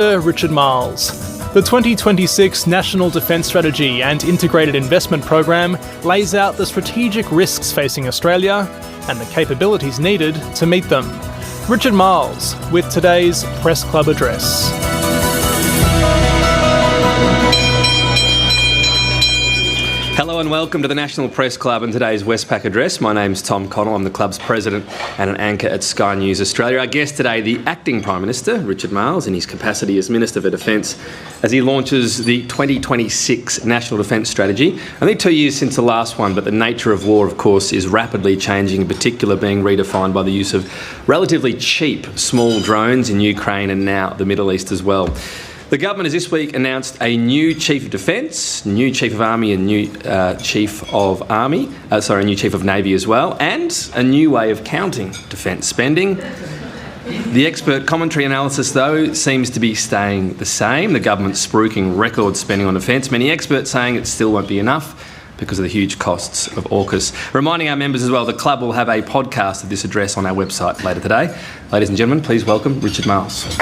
Richard Marles. The 2026 National Defence Strategy and Integrated Investment Program lays out the strategic risks facing Australia and the capabilities needed to meet them. Richard Marles with today's Press Club address. Hello and welcome to the National Press Club and today's Westpac address. My name's Tom Connell. I'm the club's president and an anchor at Sky News Australia. Our guest today, the Acting Prime Minister, Richard Marles, in his capacity as Minister for Defence, as he launches the 2026 National Defence Strategy. Only 2 years since the last one, but the nature of war, of course, is rapidly changing, in particular being redefined by the use of relatively cheap small drones in Ukraine and now the Middle East as well. The government has this week announced a new Chief of Defence, new Chief of Army and new Chief of Navy as well, and a new way of counting defence spending. The expert commentary analysis, though, seems to be staying the same. The government's spruiking record spending on defence. Many experts saying it still won't be enough because of the huge costs of AUKUS. Reminding our members as well, the club will have a podcast of this address on our website later today. Ladies and gentlemen, please welcome Richard Marles.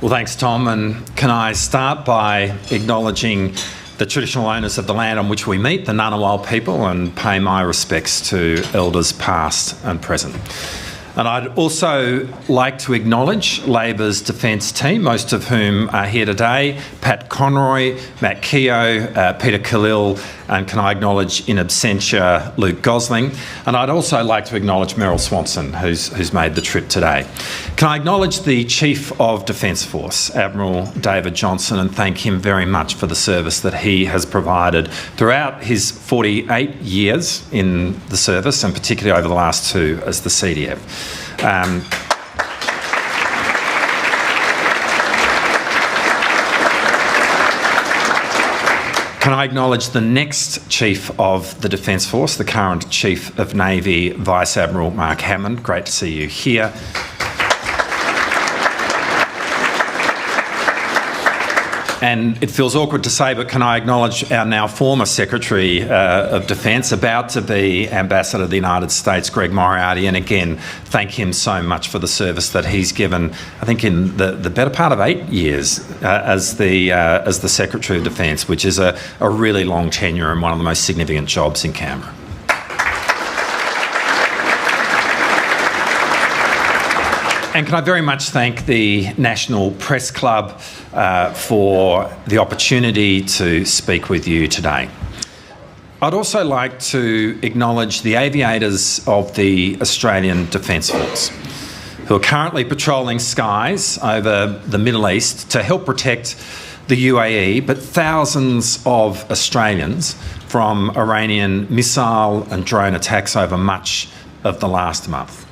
Well, thanks, Tom. And can I start by acknowledging the traditional owners of the land on which we meet, the Ngunnawal people, and pay my respects to elders past and present. And I'd also like to acknowledge Labor's defence team, most of whom are here today: Pat Conroy, Matt Keogh, Peter Khalil, and can I acknowledge in absentia Luke Gosling. And I'd also like to acknowledge Meryl Swanson, who's made the trip today. Can I acknowledge the Chief of Defence Force, Admiral David Johnson, and thank him very much for the service that he has provided throughout his 48 years in the service, and particularly over the last 2 as the CDF. Can I acknowledge the next Chief of the Defence Force, the current Chief of Navy, Vice Admiral Mark Hammond. Great to see you here. And it feels awkward to say, but can I acknowledge our now former Secretary of Defence, about to be Ambassador of the United States, Greg Moriarty, and again, thank him so much for the service that he's given, I think in the better part of 8 years as the Secretary of Defence, which is a really long tenure and one of the most significant jobs in Canberra. And can I very much thank the National Press Club for the opportunity to speak with you today. I'd also like to acknowledge the aviators of the Australian Defence Force, who are currently patrolling skies over the Middle East to help protect the UAE, but thousands of Australians from Iranian missile and drone attacks over much of the last month.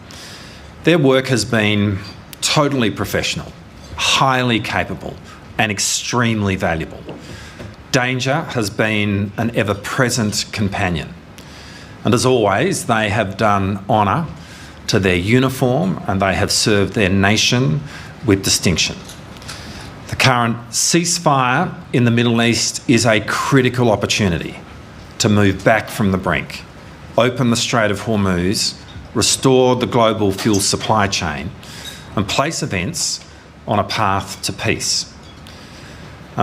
Their work has been totally professional, highly capable, and extremely valuable. Danger has been an ever-present companion. And as always, they have done honour to their uniform and they have served their nation with distinction. The current ceasefire in the Middle East is a critical opportunity to move back from the brink, open the Strait of Hormuz, restore the global fuel supply chain, and place events on a path to peace.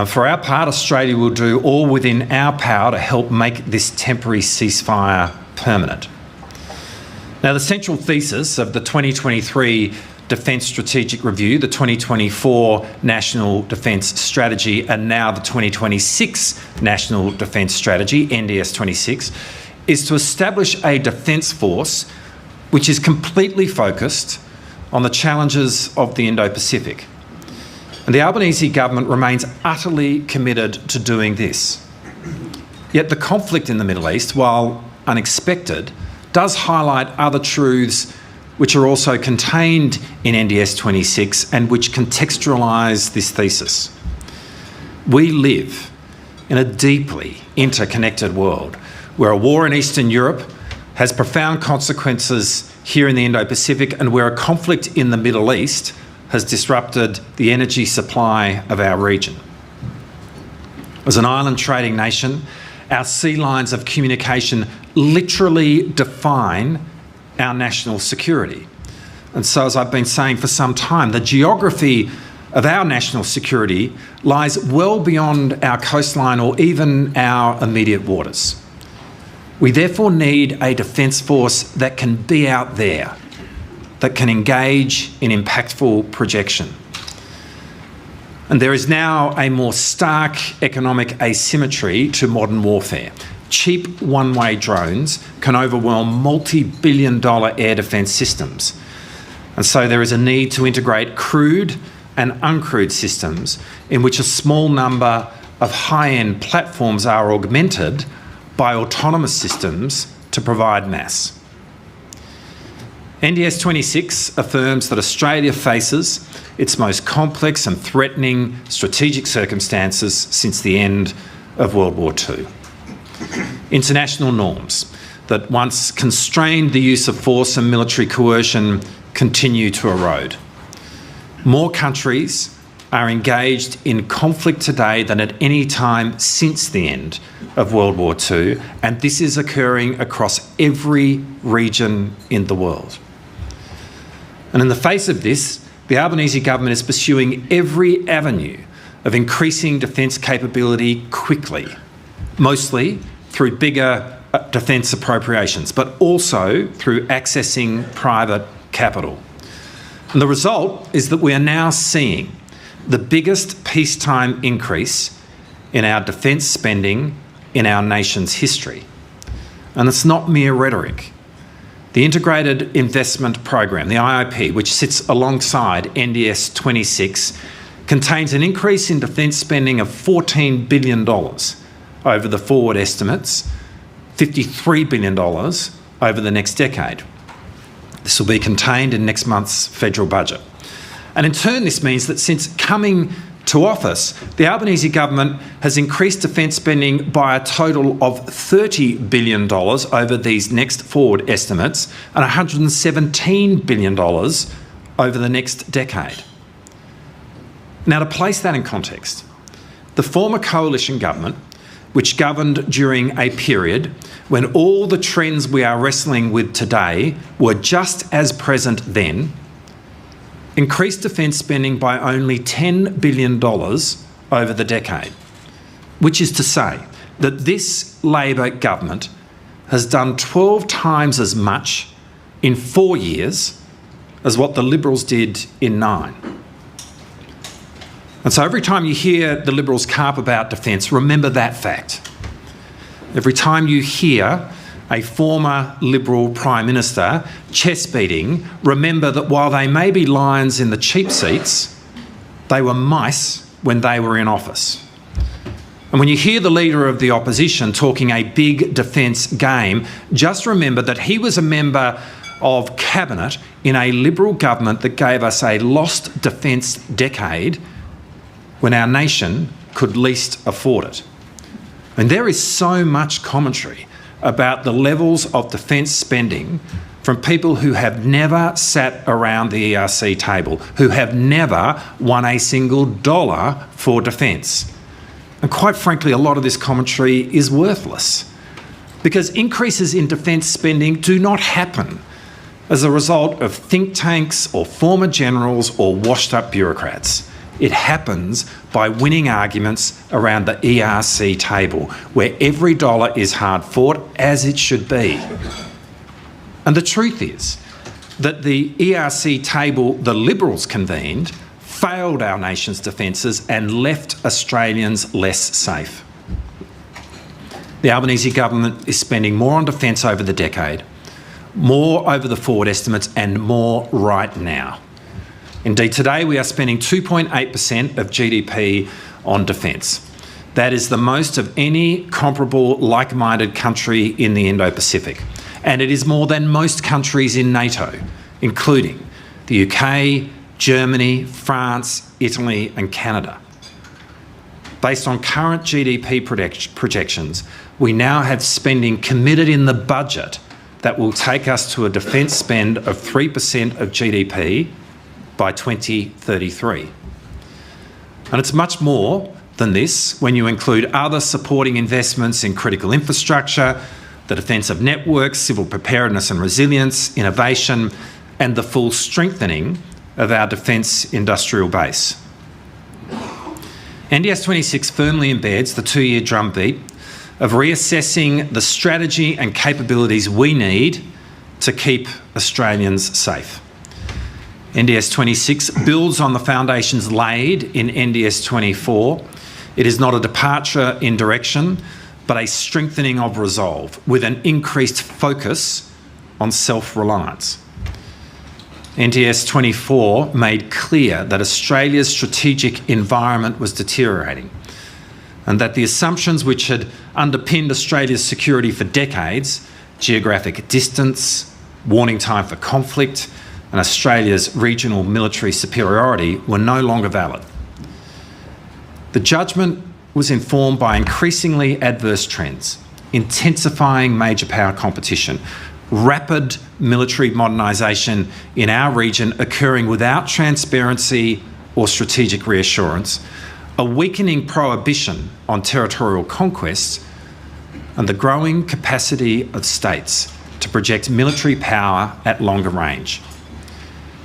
For our part, Australia will do all within our power to help make this temporary ceasefire permanent. Now, the central thesis of the 2023 Defence Strategic Review, the 2024 National Defence Strategy, and now the 2026 National Defence Strategy, NDS 26, is to establish a defence force which is completely focused on the challenges of the Indo-Pacific. And the Albanese government remains utterly committed to doing this. Yet the conflict in the Middle East, while unexpected, does highlight other truths which are also contained in NDS 26 and which contextualise this thesis. We live in a deeply interconnected world where a war in Eastern Europe has profound consequences here in the Indo-Pacific, and where a conflict in the Middle East has disrupted the energy supply of our region. As an island trading nation, our sea lines of communication literally define our national security. And so, as I've been saying for some time, the geography of our national security lies well beyond our coastline or even our immediate waters. We therefore need a defence force that can be out there, that can engage in impactful projection. And there is now a more stark economic asymmetry to modern warfare. Cheap one-way drones can overwhelm multi-billion-dollar air defence systems. And so there is a need to integrate crewed and uncrewed systems in which a small number of high-end platforms are augmented by autonomous systems to provide mass. NDS 26 affirms that Australia faces its most complex and threatening strategic circumstances since the end of World War II. International norms that once constrained the use of force and military coercion continue to erode. More countries are engaged in conflict today than at any time since the end of World War II, and this is occurring across every region in the world. And in the face of this, the Albanese government is pursuing every avenue of increasing defence capability quickly, mostly through bigger defence appropriations, but also through accessing private capital. And the result is that we are now seeing the biggest peacetime increase in our defence spending in our nation's history. And it's not mere rhetoric. The Integrated Investment Program, the IIP, which sits alongside NDS 26, contains an increase in defence spending of $14 billion over the forward estimates, $53 billion over the next decade. This will be contained in next month's federal budget. And in turn, this means that since coming to office, the Albanese government has increased defence spending by a total of $30 billion over these next forward estimates and $117 billion over the next decade. Now, to place that in context, the former coalition government, which governed during a period when all the trends we are wrestling with today were just as present then, increased defence spending by only $10 billion over the decade, which is to say that this Labor government has done 12 times as much in 4 years as what the Liberals did in 9. And so every time you hear the Liberals carp about defence, remember that fact. Every time you hear a former Liberal Prime Minister chest beating, remember that while they may be lions in the cheap seats, they were mice when they were in office. And when you hear the Leader of the Opposition talking a big defence game, just remember that he was a member of Cabinet in a Liberal government that gave us a lost defence decade when our nation could least afford it. And there is so much commentary about the levels of defence spending from people who have never sat around the ERC table, who have never won a single dollar for defence. And quite frankly, a lot of this commentary is worthless because increases in defence spending do not happen as a result of think tanks or former generals or washed up bureaucrats. It happens by winning arguments around the ERC table, where every dollar is hard fought, as it should be. And the truth is that the ERC table the Liberals convened failed our nation's defences and left Australians less safe. The Albanese government is spending more on defence over the decade, more over the forward estimates, and more right now. Indeed, today we are spending 2.8% of GDP on defence. That is the most of any comparable like-minded country in the Indo-Pacific. And it is more than most countries in NATO, including the UK, Germany, France, Italy and Canada. Based on current GDP projections, we now have spending committed in the budget that will take us to a defence spend of 3% of GDP by 2033. And it's much more than this when you include other supporting investments in critical infrastructure, the defence of networks, civil preparedness and resilience, innovation, and the full strengthening of our defence industrial base. NDS 26 firmly embeds the two-year drumbeat of reassessing the strategy and capabilities we need to keep Australians safe. NDS 26 builds on the foundations laid in NDS 24. It is not a departure in direction, but a strengthening of resolve with an increased focus on self-reliance. NDS 24 made clear that Australia's strategic environment was deteriorating and that the assumptions which had underpinned Australia's security for decades, geographic distance, warning time for conflict, and Australia's regional military superiority were no longer valid. The judgment was informed by increasingly adverse trends, intensifying major power competition, rapid military modernisation in our region occurring without transparency or strategic reassurance, a weakening prohibition on territorial conquests, and the growing capacity of states to project military power at longer range.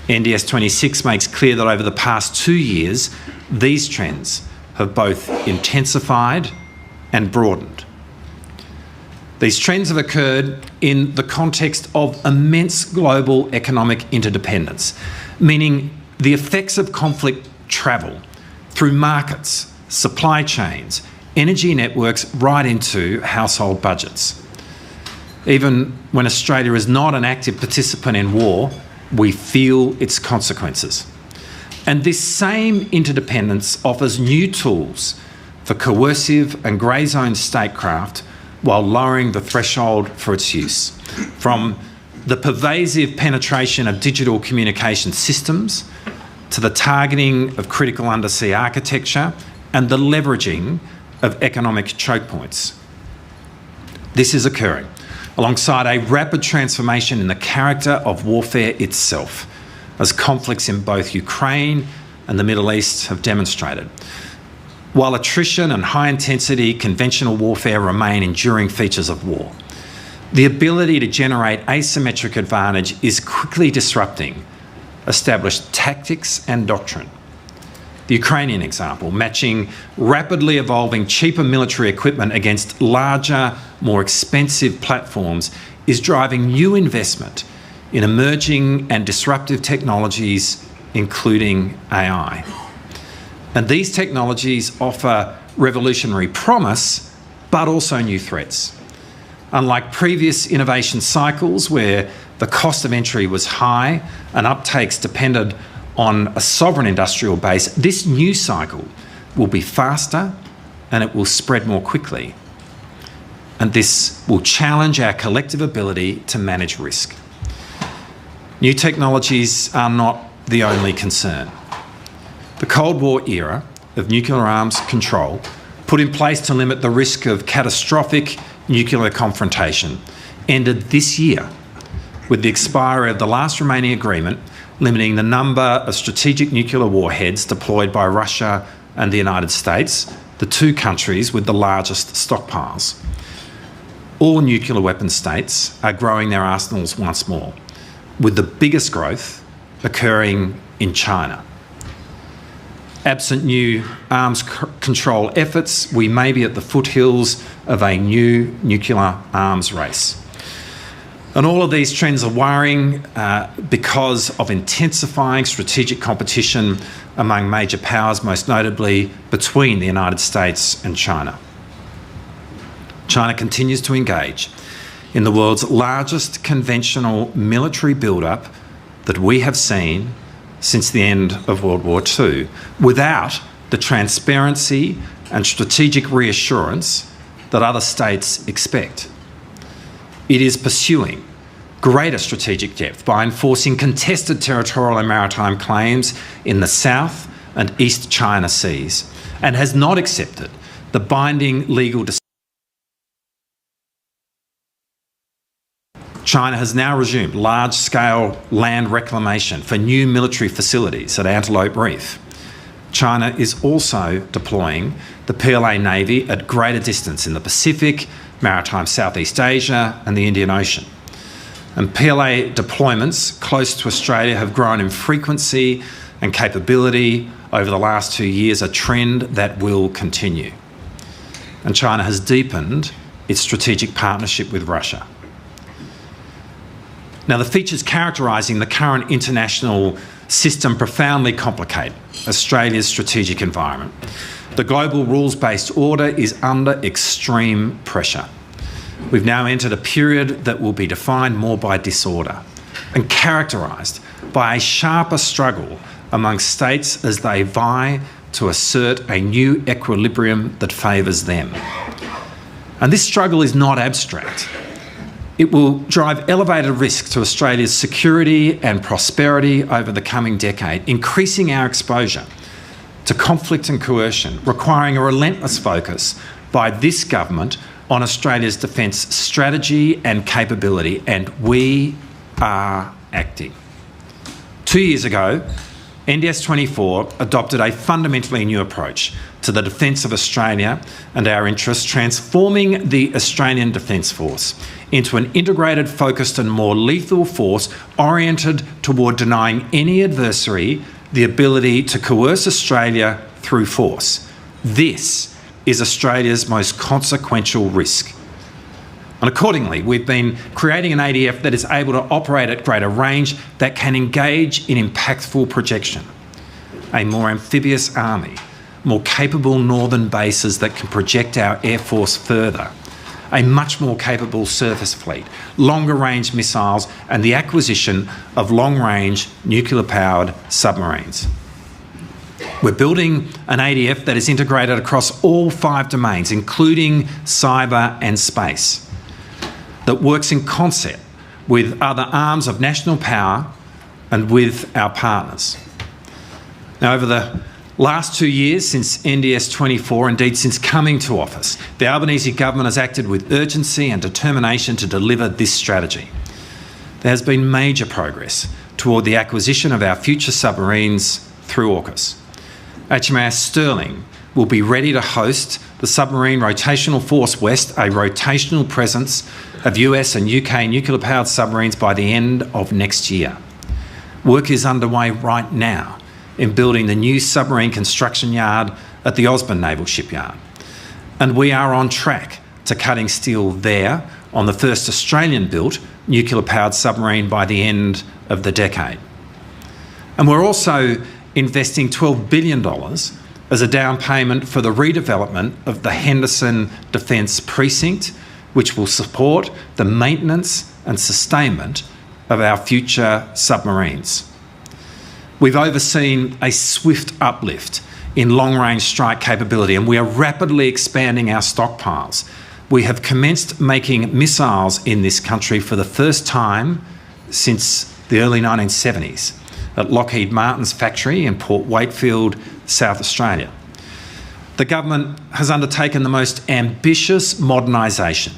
NDS 26 makes clear that over the past 2 years, these trends have both intensified and broadened. These trends have occurred in the context of immense global economic interdependence, meaning the effects of conflict travel through markets, supply chains, energy networks, right into household budgets. Even when Australia is not an active participant in war, we feel its consequences. And this same interdependence offers new tools for coercive and grey zone statecraft while lowering the threshold for its use. From the pervasive penetration of digital communication systems to the targeting of critical undersea architecture and the leveraging of economic choke points. This is occurring alongside a rapid transformation in the character of warfare itself, as conflicts in both Ukraine and the Middle East have demonstrated. While attrition and high-intensity conventional warfare remain enduring features of war, the ability to generate asymmetric advantage is quickly disrupting established tactics and doctrine. The Ukrainian example, matching rapidly evolving cheaper military equipment against larger, more expensive platforms, is driving new investment in emerging and disruptive technologies, including AI. And these technologies offer revolutionary promise, but also new threats. Unlike previous innovation cycles where the cost of entry was high and uptakes depended on a sovereign industrial base, this new cycle will be faster and it will spread more quickly. And this will challenge our collective ability to manage risk. New technologies are not the only concern. The Cold War era of nuclear arms control, put in place to limit the risk of catastrophic nuclear confrontation, ended this year with the expiry of the last remaining agreement limiting the number of strategic nuclear warheads deployed by Russia and the United States, the two countries with the largest stockpiles. All nuclear weapon states are growing their arsenals once more, with the biggest growth occurring in China. Absent new arms control efforts, we may be at the foothills of a new nuclear arms race. And all of these trends are worrying because of intensifying strategic competition among major powers, most notably between the United States and China. China continues to engage in the world's largest conventional military build-up that we have seen since the end of World War II, without the transparency and strategic reassurance that other states expect. It is pursuing greater strategic depth by enforcing contested territorial and maritime claims in the South and East China Seas, and has not accepted the binding legal decision. China has now resumed large-scale land reclamation for new military facilities at Antelope Reef. China is also deploying the PLA Navy at greater distance in the Pacific, maritime Southeast Asia and the Indian Ocean. And PLA deployments close to Australia have grown in frequency and capability over the last 2 years, a trend that will continue. And China has deepened its strategic partnership with Russia. Now, the features characterising the current international system profoundly complicate Australia's strategic environment. The global rules-based order is under extreme pressure. We've now entered a period that will be defined more by disorder and characterised by a sharper struggle among states as they vie to assert a new equilibrium that favours them. And this struggle is not abstract. It will drive elevated risk to Australia's security and prosperity over the coming decade, increasing our exposure to conflict and coercion, requiring a relentless focus by this government on Australia's defence strategy and capability, and we are acting. 2 years ago, NDS 24 adopted a fundamentally new approach to the defence of Australia and our interests, transforming the Australian Defence Force into an integrated, focused and more lethal force oriented toward denying any adversary the ability to coerce Australia through force. This is Australia's most consequential risk. And accordingly, we've been creating an ADF that is able to operate at greater range, that can engage in impactful projection, a more amphibious army, more capable northern bases that can project our air force further, a much more capable surface fleet, longer range missiles, and the acquisition of long-range nuclear-powered submarines. We're building an ADF that is integrated across all 5 domains, including cyber and space, that works in concert with other arms of national power and with our partners. Now, over the last 2 years since NDS 24, indeed since coming to office, the Albanese government has acted with urgency and determination to deliver this strategy. There has been major progress toward the acquisition of our future submarines through AUKUS. HMAS Sterling will be ready to host the Submarine Rotational Force West, a rotational presence of US and UK nuclear-powered submarines by the end of next year. Work is underway right now in building the new submarine construction yard at the Osborne Naval Shipyard. And we are on track to cutting steel there on the first Australian-built nuclear-powered submarine by the end of the decade. And we're also investing $12 billion as a down payment for the redevelopment of the Henderson Defence Precinct, which will support the maintenance and sustainment of our future submarines. We've overseen a swift uplift in long-range strike capability, and we are rapidly expanding our stockpiles. We have commenced making missiles in this country for the first time since the early 1970s at Lockheed Martin's factory in Port Wakefield, South Australia. The government has undertaken the most ambitious modernisation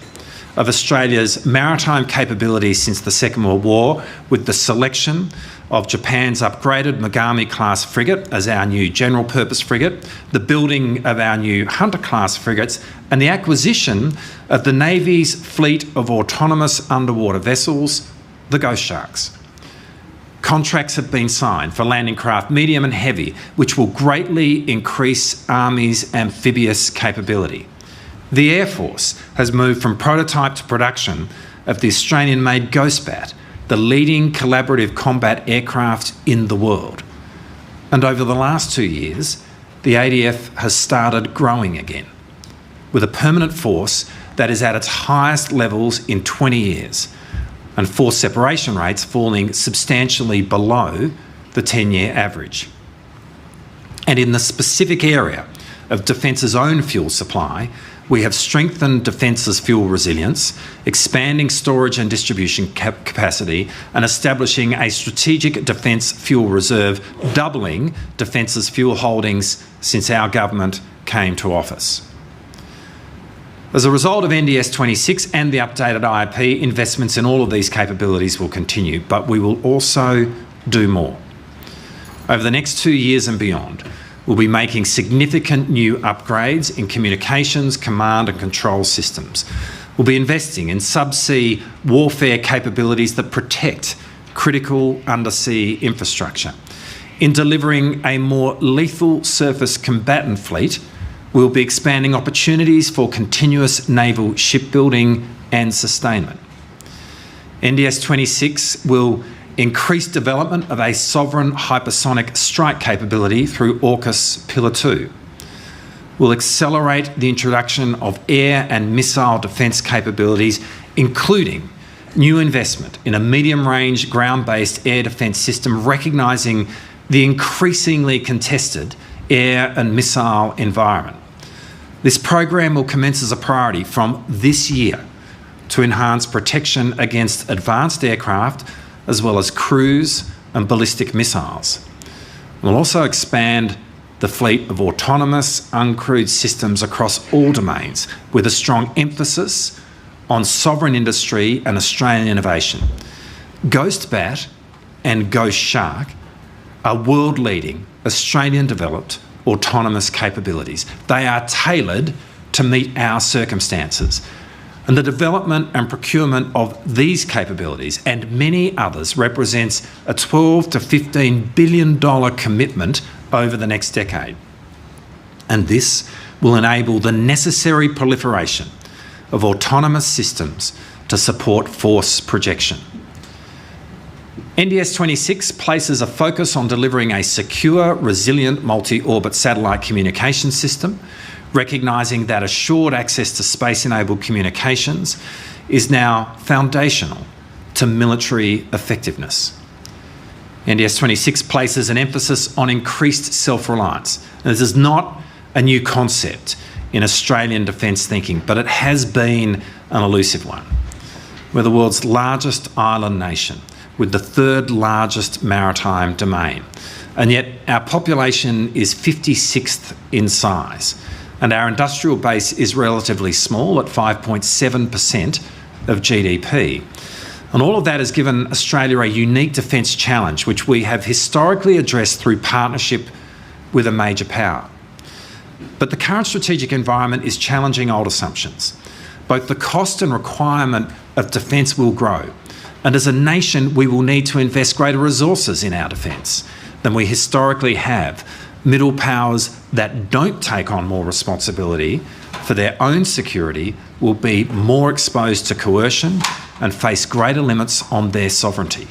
of Australia's maritime capabilities since the Second World War, with the selection of Japan's upgraded Mogami-class frigate as our new general-purpose frigate, the building of our new Hunter-class frigates, and the acquisition of the Navy's fleet of autonomous underwater vessels, the Ghost Sharks. Contracts have been signed for landing craft medium and heavy, which will greatly increase Army's amphibious capability. The Air Force has moved from prototype to production of the Australian-made Ghostbat, the leading collaborative combat aircraft in the world. And over the last 2 years, the ADF has started growing again, with a permanent force that is at its highest levels in 20 years, and force separation rates falling substantially below the 10-year average. And in the specific area of Defence's own fuel supply, we have strengthened Defence's fuel resilience, expanding storage and distribution capacity, and establishing a strategic Defence fuel reserve, doubling Defence's fuel holdings since our government came to office. As a result of NDS 26 and the updated IAP, investments in all of these capabilities will continue, but we will also do more. Over the next 2 years and beyond, we'll be making significant new upgrades in communications, command and control systems, We'll be investing in subsea warfare capabilities that protect critical undersea infrastructure. In delivering a more lethal surface combatant fleet, we'll be expanding opportunities for continuous naval shipbuilding and sustainment. NDS 26 will increase development of a sovereign hypersonic strike capability through AUKUS Pillar 2. We'll accelerate the introduction of air and missile defence capabilities, including new investment in a medium-range ground-based air defence system, recognising the increasingly contested air and missile environment. This program will commence as a priority from this year to enhance protection against advanced aircraft as well as cruise and ballistic missiles. We'll also expand the fleet of autonomous uncrewed systems across all domains, with a strong emphasis on sovereign industry and Australian innovation. Ghost Bat and Ghost Shark are world-leading Australian-developed autonomous capabilities. They are tailored to meet our circumstances. And the development and procurement of these capabilities and many others represents a $12 to $15 billion commitment over the next decade. And this will enable the necessary proliferation of autonomous systems to support force projection. NDS 26 places a focus on delivering a secure, resilient, multi-orbit satellite communication system, recognising that assured access to space-enabled communications is now foundational to military effectiveness. NDS 26 places an emphasis on increased self-reliance. This is not a new concept in Australian defence thinking, but it has been an elusive one. We're the world's largest island nation, with the third largest maritime domain, and yet our population is 56th in size, and our industrial base is relatively small at 5.7% of GDP. And all of that has given Australia a unique defence challenge, which we have historically addressed through partnership with a major power. But the current strategic environment is challenging old assumptions. Both the cost and requirement of defence will grow, and as a nation we will need to invest greater resources in our defence than we historically have. Middle powers that don't take on more responsibility for their own security will be more exposed to coercion and face greater limits on their sovereignty.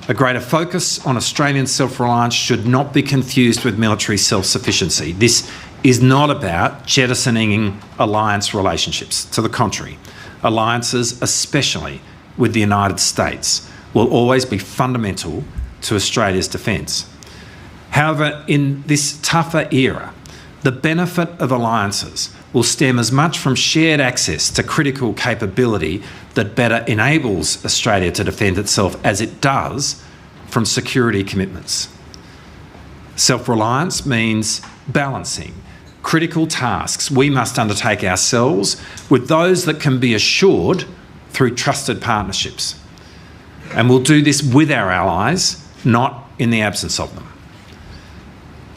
A greater focus on Australian self-reliance should not be confused with military self-sufficiency. This is not about jettisoning alliance relationships. To the contrary, alliances, especially with the United States, will always be fundamental to Australia's defence. However, in this tougher era, the benefit of alliances will stem as much from shared access to critical capability that better enables Australia to defend itself as it does from security commitments. Self-reliance means balancing critical tasks we must undertake ourselves with those that can be assured through trusted partnerships. And we'll do this with our allies, not in the absence of them.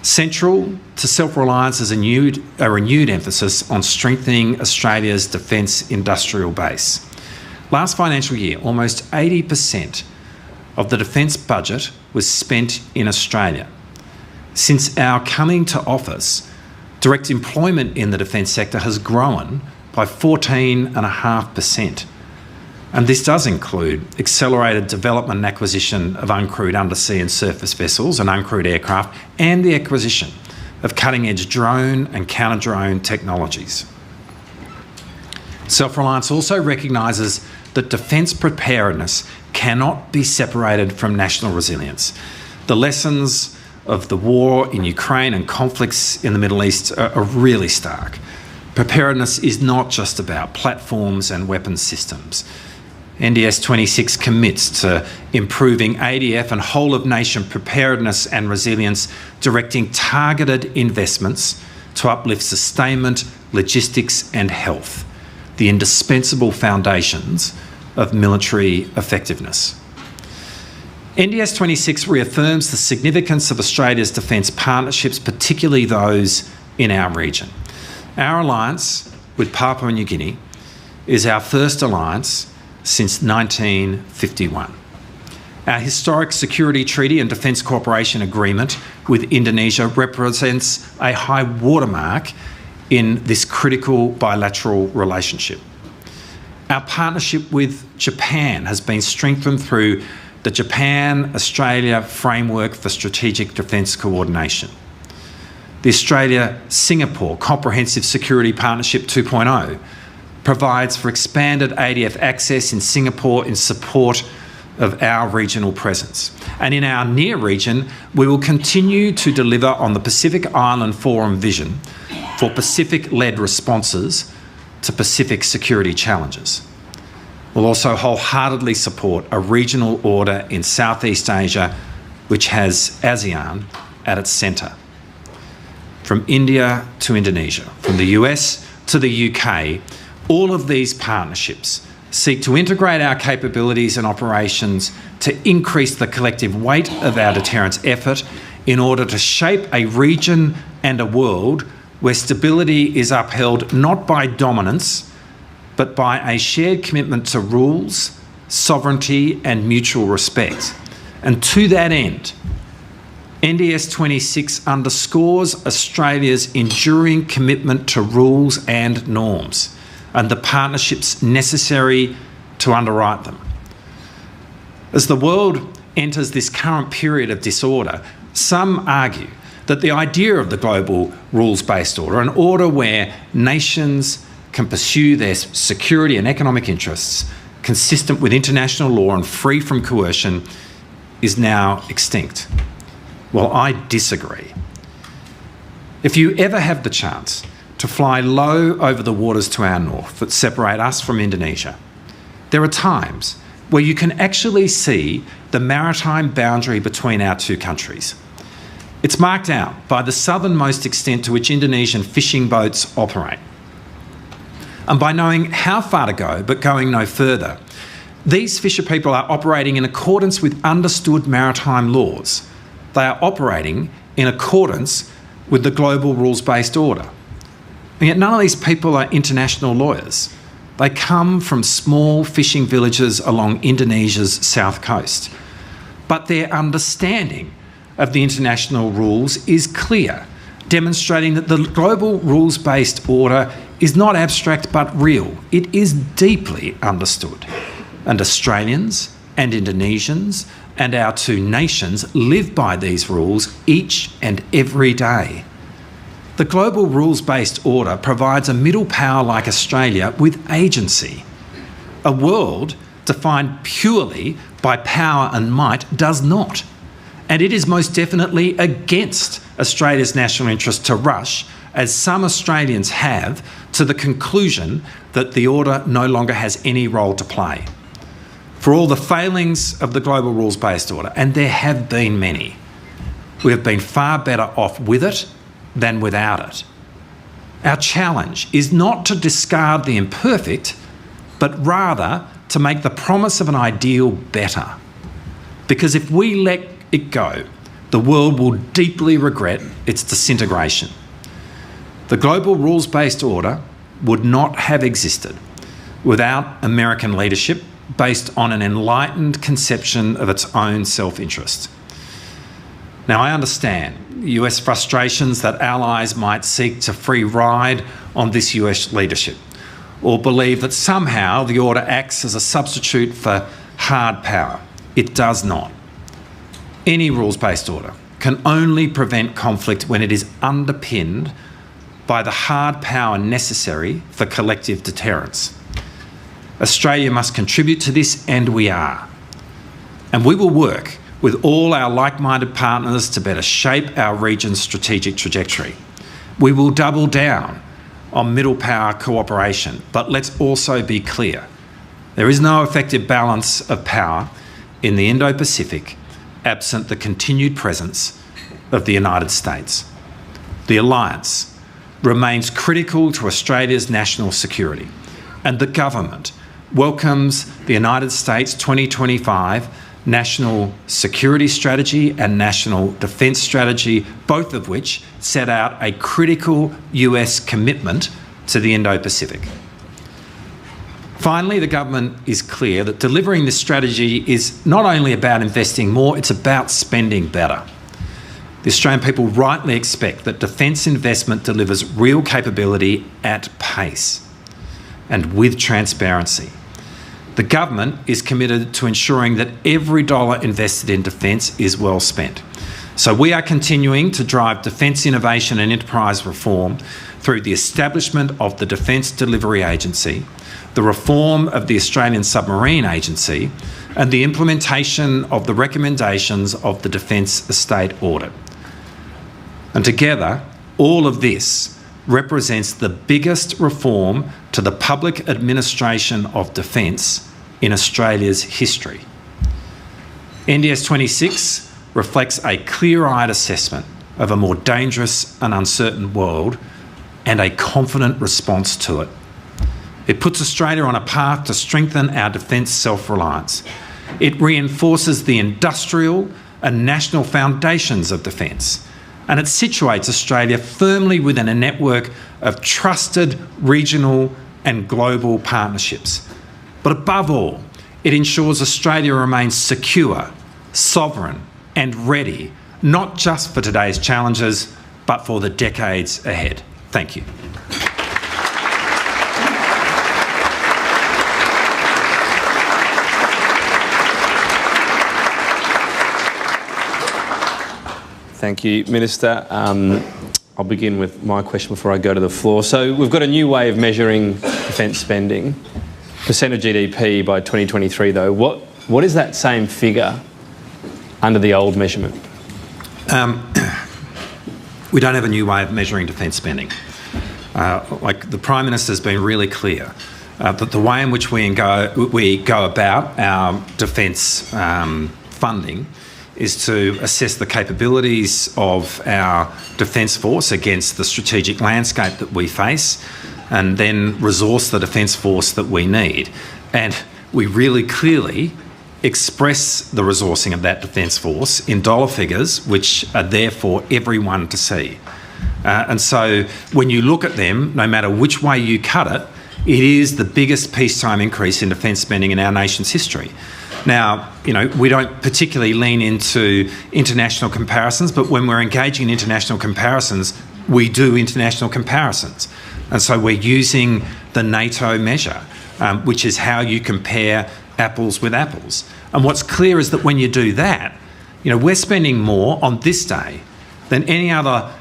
Central to self-reliance is a renewed emphasis on strengthening Australia's defence industrial base. Last financial year, almost 80% of the defence budget was spent in Australia. Since our coming to office, direct employment in the defence sector has grown by 14.5%. And this does include accelerated development and acquisition of uncrewed undersea and surface vessels and uncrewed aircraft, and the acquisition of cutting-edge drone and counter-drone technologies. Self-reliance also recognises that defence preparedness cannot be separated from national resilience. The lessons of the war in Ukraine and conflicts in the Middle East are really stark. Preparedness is not just about platforms and weapons systems. NDS 26 commits to improving ADF and whole-of-nation preparedness and resilience, directing targeted investments to uplift sustainment, logistics and health, the indispensable foundations of military effectiveness. NDS 26 reaffirms the significance of Australia's defence partnerships, particularly those in our region. Our alliance with Papua New Guinea is our first alliance since 1951. Our historic security treaty and defence cooperation agreement with Indonesia represents a high watermark in this critical bilateral relationship. Our partnership with Japan has been strengthened through the Japan-Australia Framework for Strategic Defence Coordination. The Australia-Singapore Comprehensive Security Partnership 2.0 provides for expanded ADF access in Singapore in support of our regional presence. And in our near region, we will continue to deliver on the Pacific Island Forum vision for Pacific-led responses to Pacific security challenges. We'll also wholeheartedly support a regional order in Southeast Asia, which has ASEAN at its centre. From India to Indonesia, from the US to the UK, all of these partnerships seek to integrate our capabilities and operations to increase the collective weight of our deterrence effort in order to shape a region and a world where stability is upheld not by dominance, but by a shared commitment to rules, sovereignty and mutual respect. And to that end, NDS 26 underscores Australia's enduring commitment to rules and norms and the partnerships necessary to underwrite them. As the world enters this current period of disorder, some argue that the idea of the global rules-based order, an order where nations can pursue their security and economic interests consistent with international law and free from coercion, is now extinct. Well, I disagree. If you ever have the chance to fly low over the waters to our north that separate us from Indonesia, there are times where you can actually see the maritime boundary between our two countries. It's marked out by the southernmost extent to which Indonesian fishing boats operate. And by knowing how far to go but going no further, these fisher people are operating in accordance with understood maritime laws. They are operating in accordance with the global rules-based order. And yet none of these people are international lawyers. They come from small fishing villages along Indonesia's south coast. But their understanding of the international rules is clear, demonstrating that the global rules-based order is not abstract but real. It is deeply understood. And Australians and Indonesians and our two nations live by these rules each and every day. The global rules-based order provides a middle power like Australia with agency. A world defined purely by power and might does not. And it is most definitely against Australia's national interest to rush, as some Australians have, to the conclusion that the order no longer has any role to play. For all the failings of the global rules-based order, and there have been many, we have been far better off with it than without it. Our challenge is not to discard the imperfect, but rather to make the promise of an ideal better. Because if we let it go, the world will deeply regret its disintegration. The global rules-based order would not have existed without American leadership based on an enlightened conception of its own self-interest. Now, I understand US frustrations that allies might seek to free ride on this US leadership, or believe that somehow the order acts as a substitute for hard power. It does not. Any rules-based order can only prevent conflict when it is underpinned by the hard power necessary for collective deterrence. Australia must contribute to this, and we are. And we will work with all our like-minded partners to better shape our region's strategic trajectory. We will double down on middle power cooperation, but let's also be clear. There is no effective balance of power in the Indo-Pacific absent the continued presence of the United States. The alliance remains critical to Australia's national security, and the government welcomes the United States 2025 National Security Strategy and National Defence Strategy, both of which set out a critical US commitment to the Indo-Pacific. Finally, the government is clear that delivering this strategy is not only about investing more, it's about spending better. The Australian people rightly expect that defence investment delivers real capability at pace and with transparency. The government is committed to ensuring that every dollar invested in defence is well spent. So we are continuing to drive defence innovation and enterprise reform through the establishment of the Defence Delivery Agency, the reform of the Australian Submarine Agency, and the implementation of the recommendations of the Defence Estate Audit. And together, all of this represents the biggest reform to the public administration of defence in Australia's history. NDS 26 reflects a clear-eyed assessment of a more dangerous and uncertain world and a confident response to it. It puts Australia on a path to strengthen our defence self-reliance. It reinforces the industrial and national foundations of defence, and it situates Australia firmly within a network of trusted regional and global partnerships. But above all, it ensures Australia remains secure, sovereign and ready, not just for today's challenges, but for the decades ahead. Thank you. Thank you, Minister. I'll begin with my question before I go to the floor. So we've got a new way of measuring defence spending, percent of GDP by 2023 though. What is that same figure under the old measurement? We don't have a new way of measuring defence spending. Like the Prime Minister's been really clear that the way in which we go about our defence funding is to assess the capabilities of our defence force against the strategic landscape that we face, and then resource the defence force that we need. And we really clearly express the resourcing of that defence force in dollar figures which are there for everyone to see. And so when you look at them, no matter which way you cut it, it is the biggest peacetime increase in defence spending in our nation's history. Now, you know, we don't particularly lean into international comparisons, but when we're engaging in international comparisons, we do international comparisons. And so we're using the NATO measure, which is how you compare apples with apples. And what's clear is that when you do that, you know, we're spending more on this day than any other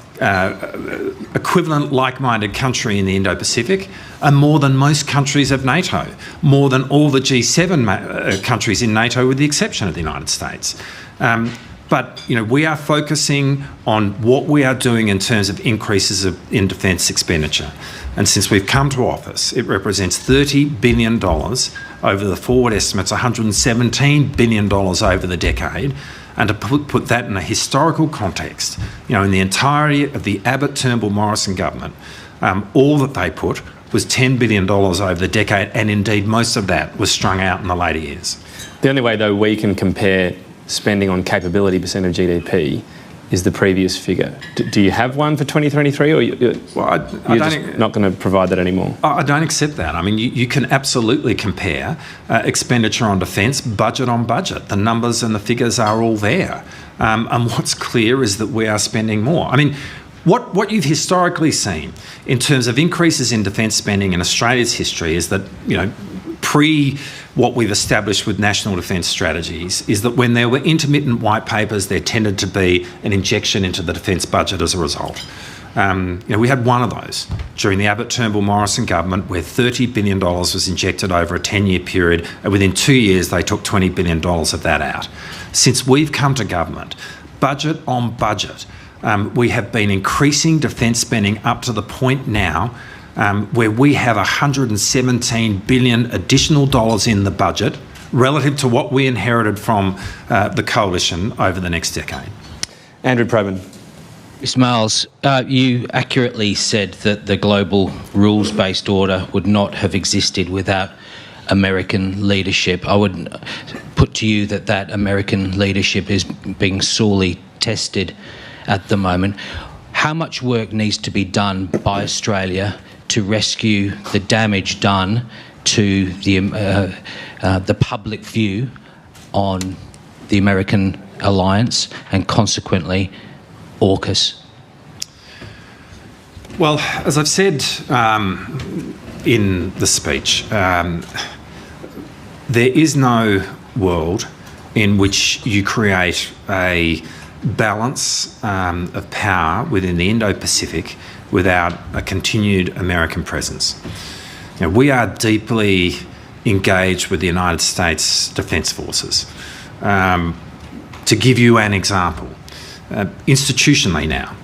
equivalent like-minded country in the Indo-Pacific, and more than most countries of NATO, more than all the G7 countries in NATO with the exception of the United States. But you know, we are focusing on what we are doing in terms of increases in defence expenditure. And since we've come to office, it represents $30 billion over the forward estimates, $117 billion over the decade. And to put that in a historical context, you know, in the entirety of the Abbott, Turnbull, Morrison government, all that they put was $10 billion over the decade, and indeed most of that was strung out in the later years. The only way, though, we can compare spending on capability percent of GDP is the previous figure. Do you have one for 2023, or you're just not going to provide that anymore? I don't accept that. I mean, you can absolutely compare expenditure on defence, budget on budget. The numbers and the figures are all there. And what's clear is that we are spending more. I mean, what you've historically seen in terms of increases in defence spending in Australia's history is that, you know, pre what we've established with national defence strategies, is that when there were intermittent white papers, there tended to be an injection into the defence budget as a result. You know, we had one of those during the Abbott, Turnbull, Morrison government, where $30 billion was injected over a 10-year period, and within 2 years they took $20 billion of that out. Since we've come to government, budget on budget, we have been increasing defence spending up to the point now where we have $117 billion additional dollars in the budget relative to what we inherited from the coalition over the next decade. Andrew Probyn. Mr. Marles, you accurately said that the global rules-based order would not have existed without American leadership. I would put to you that that American leadership is being sorely tested at the moment. How much work needs to be done by Australia to rescue the damage done to the public view on the American alliance and consequently AUKUS? Well, as I've said in the speech, there is no world in which you create a balance of power within the Indo-Pacific without a continued American presence. We are deeply engaged with the United States Defence Forces. To give you an example, institutionally now,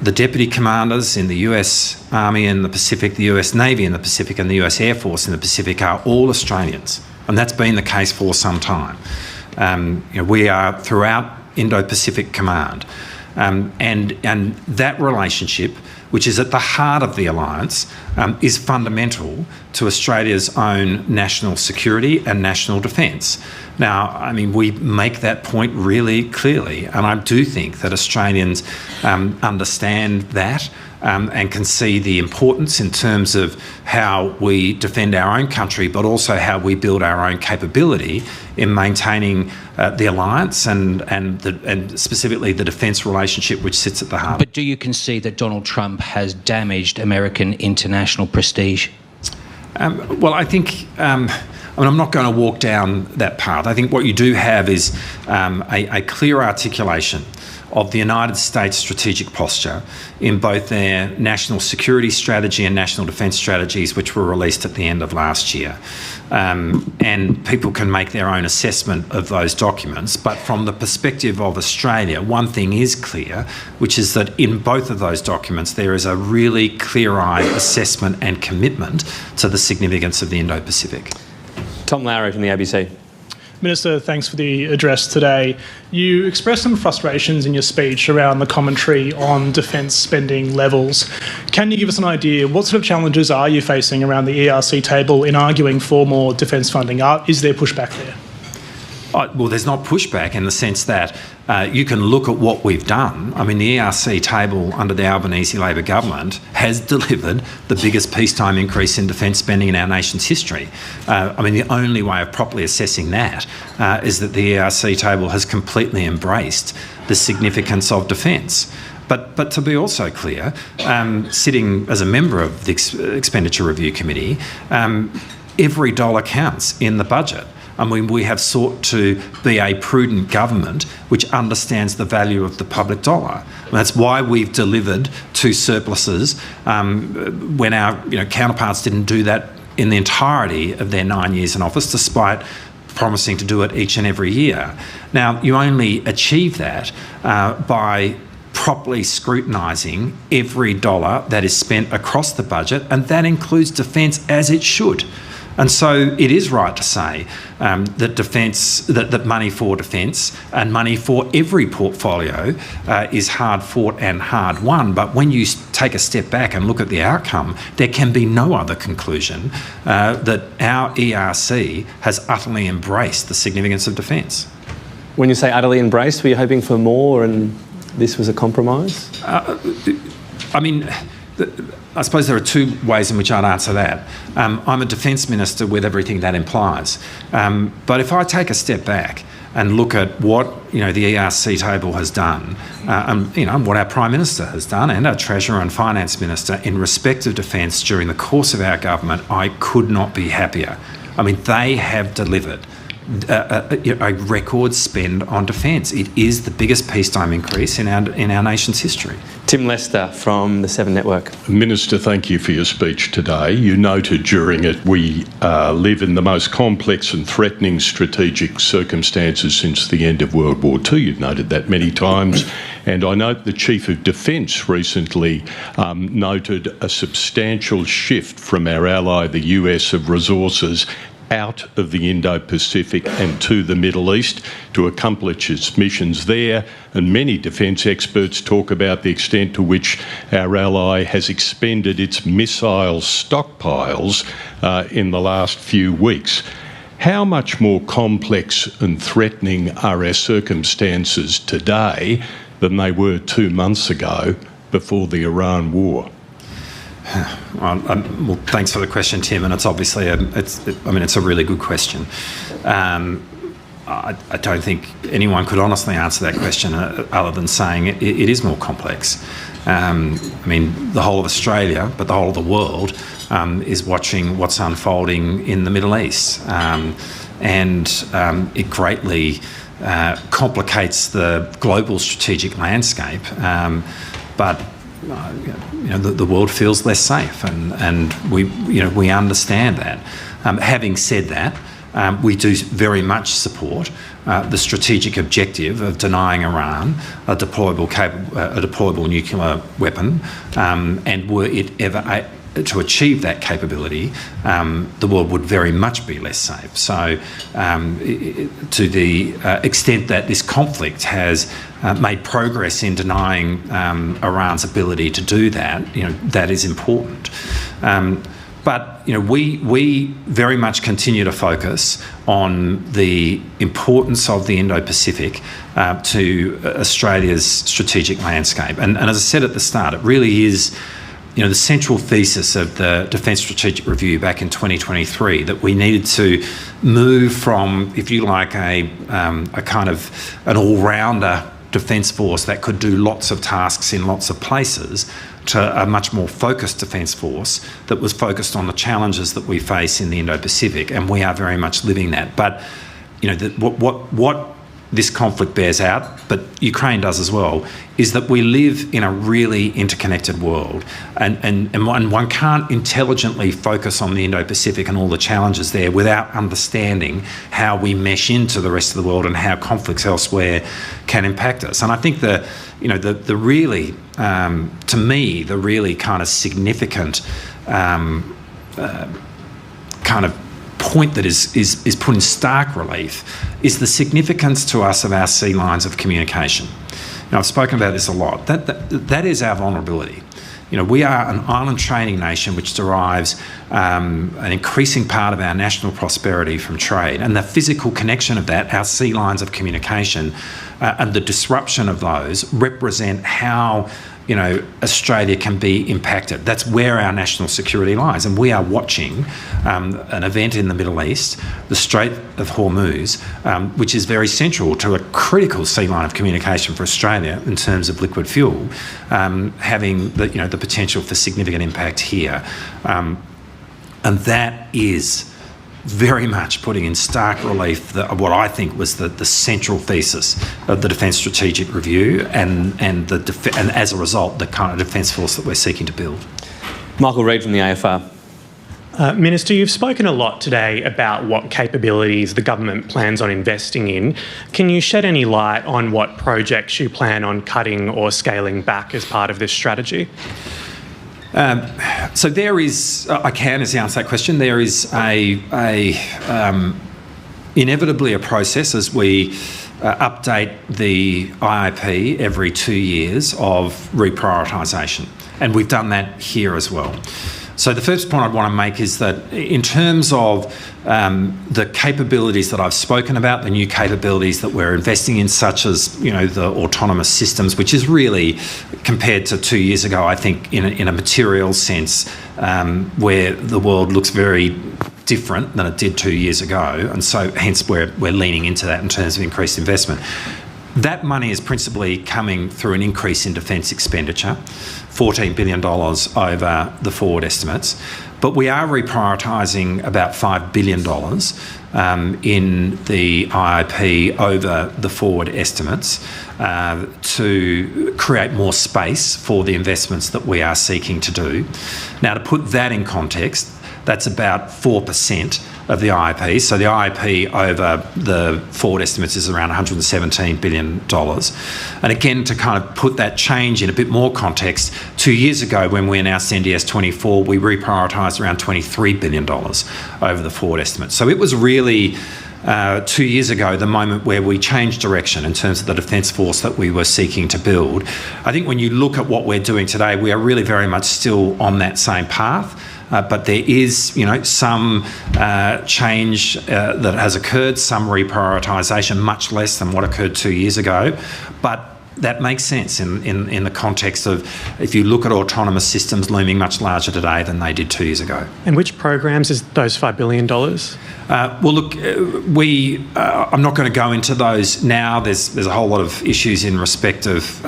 the deputy commanders in the US Army in the Pacific, the US Navy in the Pacific and the US Air Force in the Pacific are all Australians, and that's been the case for some time. We are throughout Indo-Pacific Command, and that relationship, which is at the heart of the alliance, is fundamental to Australia's own national security and national defence. Now, I mean, we make that point really clearly, and I do think that Australians understand that and can see the importance in terms of how we defend our own country, but also how we build our own capability in maintaining the alliance and specifically the defence relationship which sits at the heart. But do you concede that Donald Trump has damaged American international prestige? Well, I think... I'm not going to walk down that path. I think what you do have is a clear articulation of the United States strategic posture in both their national security strategy and national defence strategies, which were released at the end of last year. And people can make their own assessment of those documents. But from the perspective of Australia, one thing is clear, which is that in both of those documents, there is a really clear-eyed assessment and commitment to the significance of the Indo-Pacific. Tom Lowry from the ABC. Minister, thanks for the address today. You expressed some frustrations in your speech around the commentary on defence spending levels. Can you give us an idea, what sort of challenges are you facing around the ERC table in arguing for more defence funding? Is there pushback there? Well, there's not pushback in the sense that you can look at what we've done. I mean, the ERC table under the Albanese Labor government has delivered the biggest peacetime increase in defence spending in our nation's history. I mean, the only way of properly assessing that is that the ERC table has completely embraced the significance of defence. But to be also clear, sitting as a member of the Expenditure Review Committee, every dollar counts in the budget. I mean, we have sought to be a prudent government which understands the value of the public dollar. And that's why we've delivered 2 surpluses when our counterparts didn't do that in the entirety of their 9 years in office, despite promising to do it each and every year. Now, you only achieve that by properly scrutinising every dollar that is spent across the budget, and that includes defence as it should. And so it is right to say that money for defence and money for every portfolio is hard fought and hard won. But when you take a step back and look at the outcome, there can be no other conclusion that our ERC has utterly embraced the significance of defence. When you say utterly embraced, were you hoping for more and this was a compromise? I mean... I suppose there are 2 ways in which I'd answer that. I'm a defence minister with everything that implies. But if I take a step back and look at what the ERC table has done, and what our Prime Minister has done and our Treasurer and Finance Minister in respect of defence during the course of our government, I could not be happier. I mean, they have delivered a record spend on defence. It is the biggest peacetime increase in our nation's history. Tim Lester from the 7 Network. Minister, thank you for your speech today. You noted during it we live in the most complex and threatening strategic circumstances since the end of World War II. You've noted that many times. And I note the Chief of Defence recently noted a substantial shift from our ally, the US, of resources out of the Indo-Pacific and to the Middle East to accomplish its missions there. And many defence experts talk about the extent to which our ally has expended its missile stockpiles in the last few weeks. How much more complex and threatening are our circumstances today than they were 2 months ago before the Iran war? Well, thanks for the question, Tim, and it's obviously it's a really good question. I don't think anyone could honestly answer that question other than saying it is more complex. The whole of Australia, but the whole of the world is watching what's unfolding in the Middle East, and it greatly complicates the global strategic landscape. But the world feels less safe, and we understand that. Having said that, we do very much support the strategic objective of denying Iran a deployable nuclear weapon, and were it ever to achieve that capability, the world would very much be less safe. So, to the extent that this conflict has made progress in denying Iran's ability to do that, that is important. But we very much continue to focus on the importance of the Indo-Pacific to Australia's strategic landscape. And as I said at the start, it really is the central thesis of the Defence Strategic Review back in 2023, that we needed to move from, if you like, a kind of an all-rounder defence force that could do lots of tasks in lots of places, to a much more focused defence force that was focused on the challenges that we face in the Indo-Pacific, and we are very much living that. But what this conflict bears out, but Ukraine does as well, is that we live in a really interconnected world, and one can't intelligently focus on the Indo-Pacific and all the challenges there without understanding how we mesh into the rest of the world and how conflicts elsewhere can impact us. And I think the really, to me, the really kind of significant kind of point that is put in stark relief is the significance to us of our sea lines of communication. I've spoken about this a lot. That is our vulnerability. We are an island trading nation which derives an increasing part of our national prosperity from trade, and the physical connection of that, our sea lines of communication, and the disruption of those represent how Australia can be impacted. That's where our national security lies, and we are watching an event in the Middle East, the Strait of Hormuz, which is very central to a critical sea line of communication for Australia in terms of liquid fuel, having the potential for significant impact here, and that is very much putting in stark relief what I think was the central thesis of the Defence Strategic Review, and as a result, the kind of defence force that we're seeking to build. Michael Reid from the AFR. Minister, you've spoken a lot today about what capabilities the government plans on investing in. Can you shed any light on what projects you plan on cutting or scaling back as part of this strategy? So there is, I can, as the answer to that question, there is inevitably a process as we update the IIP every 2 years of reprioritisation, and we've done that here as well. So the first point I'd want to make is that in terms of the capabilities that I've spoken about, the new capabilities that we're investing in, such as the autonomous systems, which is really, compared to 2 years ago, I think in a material sense, where the world looks very different than it did 2 years ago, and so hence we're leaning into that in terms of increased investment. That money is principally coming through an increase in defence expenditure, $14 billion over the forward estimates. But we are reprioritising about $5 billion in the IIP over the forward estimates to create more space for the investments that we are seeking to do. Now, to put that in context, that's about 4% of the IIP. So the IIP over the forward estimates is around $117 billion. And again, to kind of put that change in a bit more context, 2 years ago when we announced NDS 24, we reprioritised around $23 billion over the forward estimates. So it was really 2 years ago the moment where we changed direction in terms of the defence force that we were seeking to build. I think when you look at what we're doing today, we are really very much still on that same path. But there is, some change that has occurred, some reprioritisation, much less than what occurred 2 years ago. But that makes sense in the context of if you look at autonomous systems looming much larger today than they did 2 years ago. And which programs is those $5 billion? Well, look, I'm not going to go into those now. There's a whole lot of issues in respect of,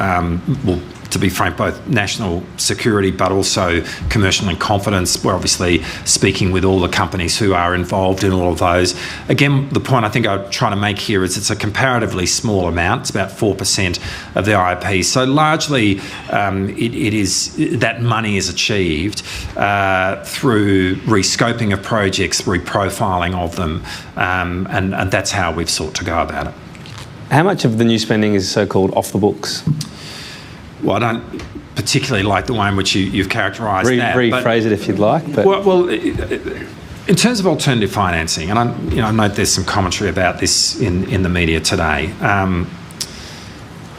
to be frank, both national security but also commercial and confidence. We're obviously speaking with all the companies who are involved in all of those. Again, the point I think I'm trying to make here is it's a comparatively small amount. It's about 4% of the IAP. So largely it is that money is achieved through rescoping of projects, reprofiling of them, and that's how we've sought to go about it. How much of the new spending is so-called off the books? Well, I don't particularly like the way in which you've characterised that. Rephrase it if you'd like. But well, in terms of alternative financing, and I note there's some commentary about this in the media today.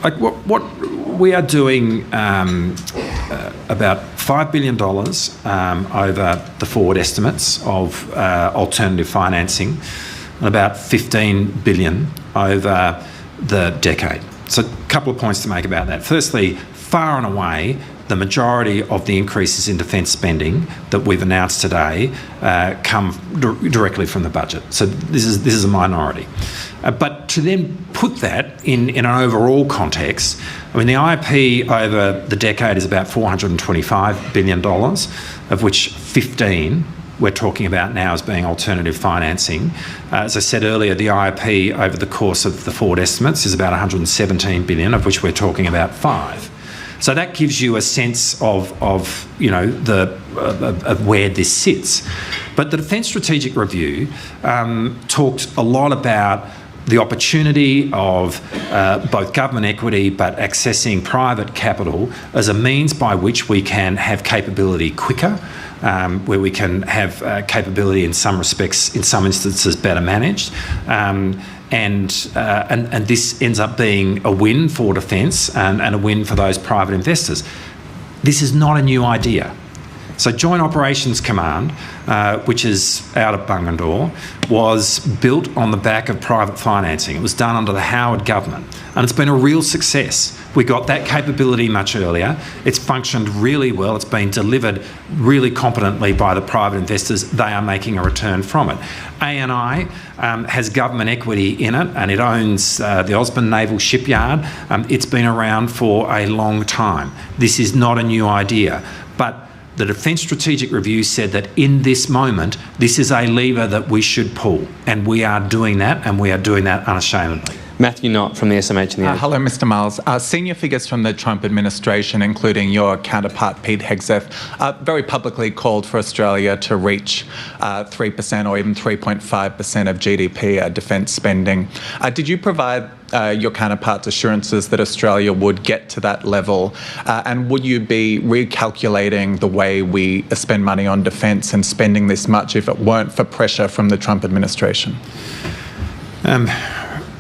Like what we are doing about $5 billion over the forward estimates of alternative financing, and about $15 billion over the decade. So a couple of points to make about that. Firstly, far and away, the majority of the increases in defence spending that we've announced today come directly from the budget. So this is a minority. But to then put that in an overall context, I mean, the IAP over the decade is about $425 billion, of which 15 we're talking about now as being alternative financing. As I said earlier, the IAP over the course of the forward estimates is about $117 billion, of which we're talking about 5. So that gives you a sense of where this sits. But the Defence Strategic Review talked a lot about the opportunity of both government equity but accessing private capital as a means by which we can have capability quicker, where we can have capability in some respects, in some instances, better managed. And this ends up being a win for defence and a win for those private investors. This is not a new idea. So Joint Operations Command, which is out of Bungendore, was built on the back of private financing. It was done under the Howard government, and it's been a real success. We got that capability much earlier. It's functioned really well. It's been delivered really competently by the private investors. They are making a return from it. ANI has government equity in it, and it owns the Osborne Naval Shipyard. It's been around for a long time. This is not a new idea, but the Defence Strategic Review said that in this moment, this is a lever that we should pull, and we are doing that, and we are doing that unashamedly. Matthew Knott from the SMH and the Age. Hello, Mr. Marles. Senior figures from the Trump administration, including your counterpart Pete Hegseth, very publicly called for Australia to reach 3% or even 3.5% of GDP defence spending. Did you provide your counterparts assurances that Australia would get to that level? And would you be recalculating the way we spend money on defence and spending this much if it weren't for pressure from the Trump administration?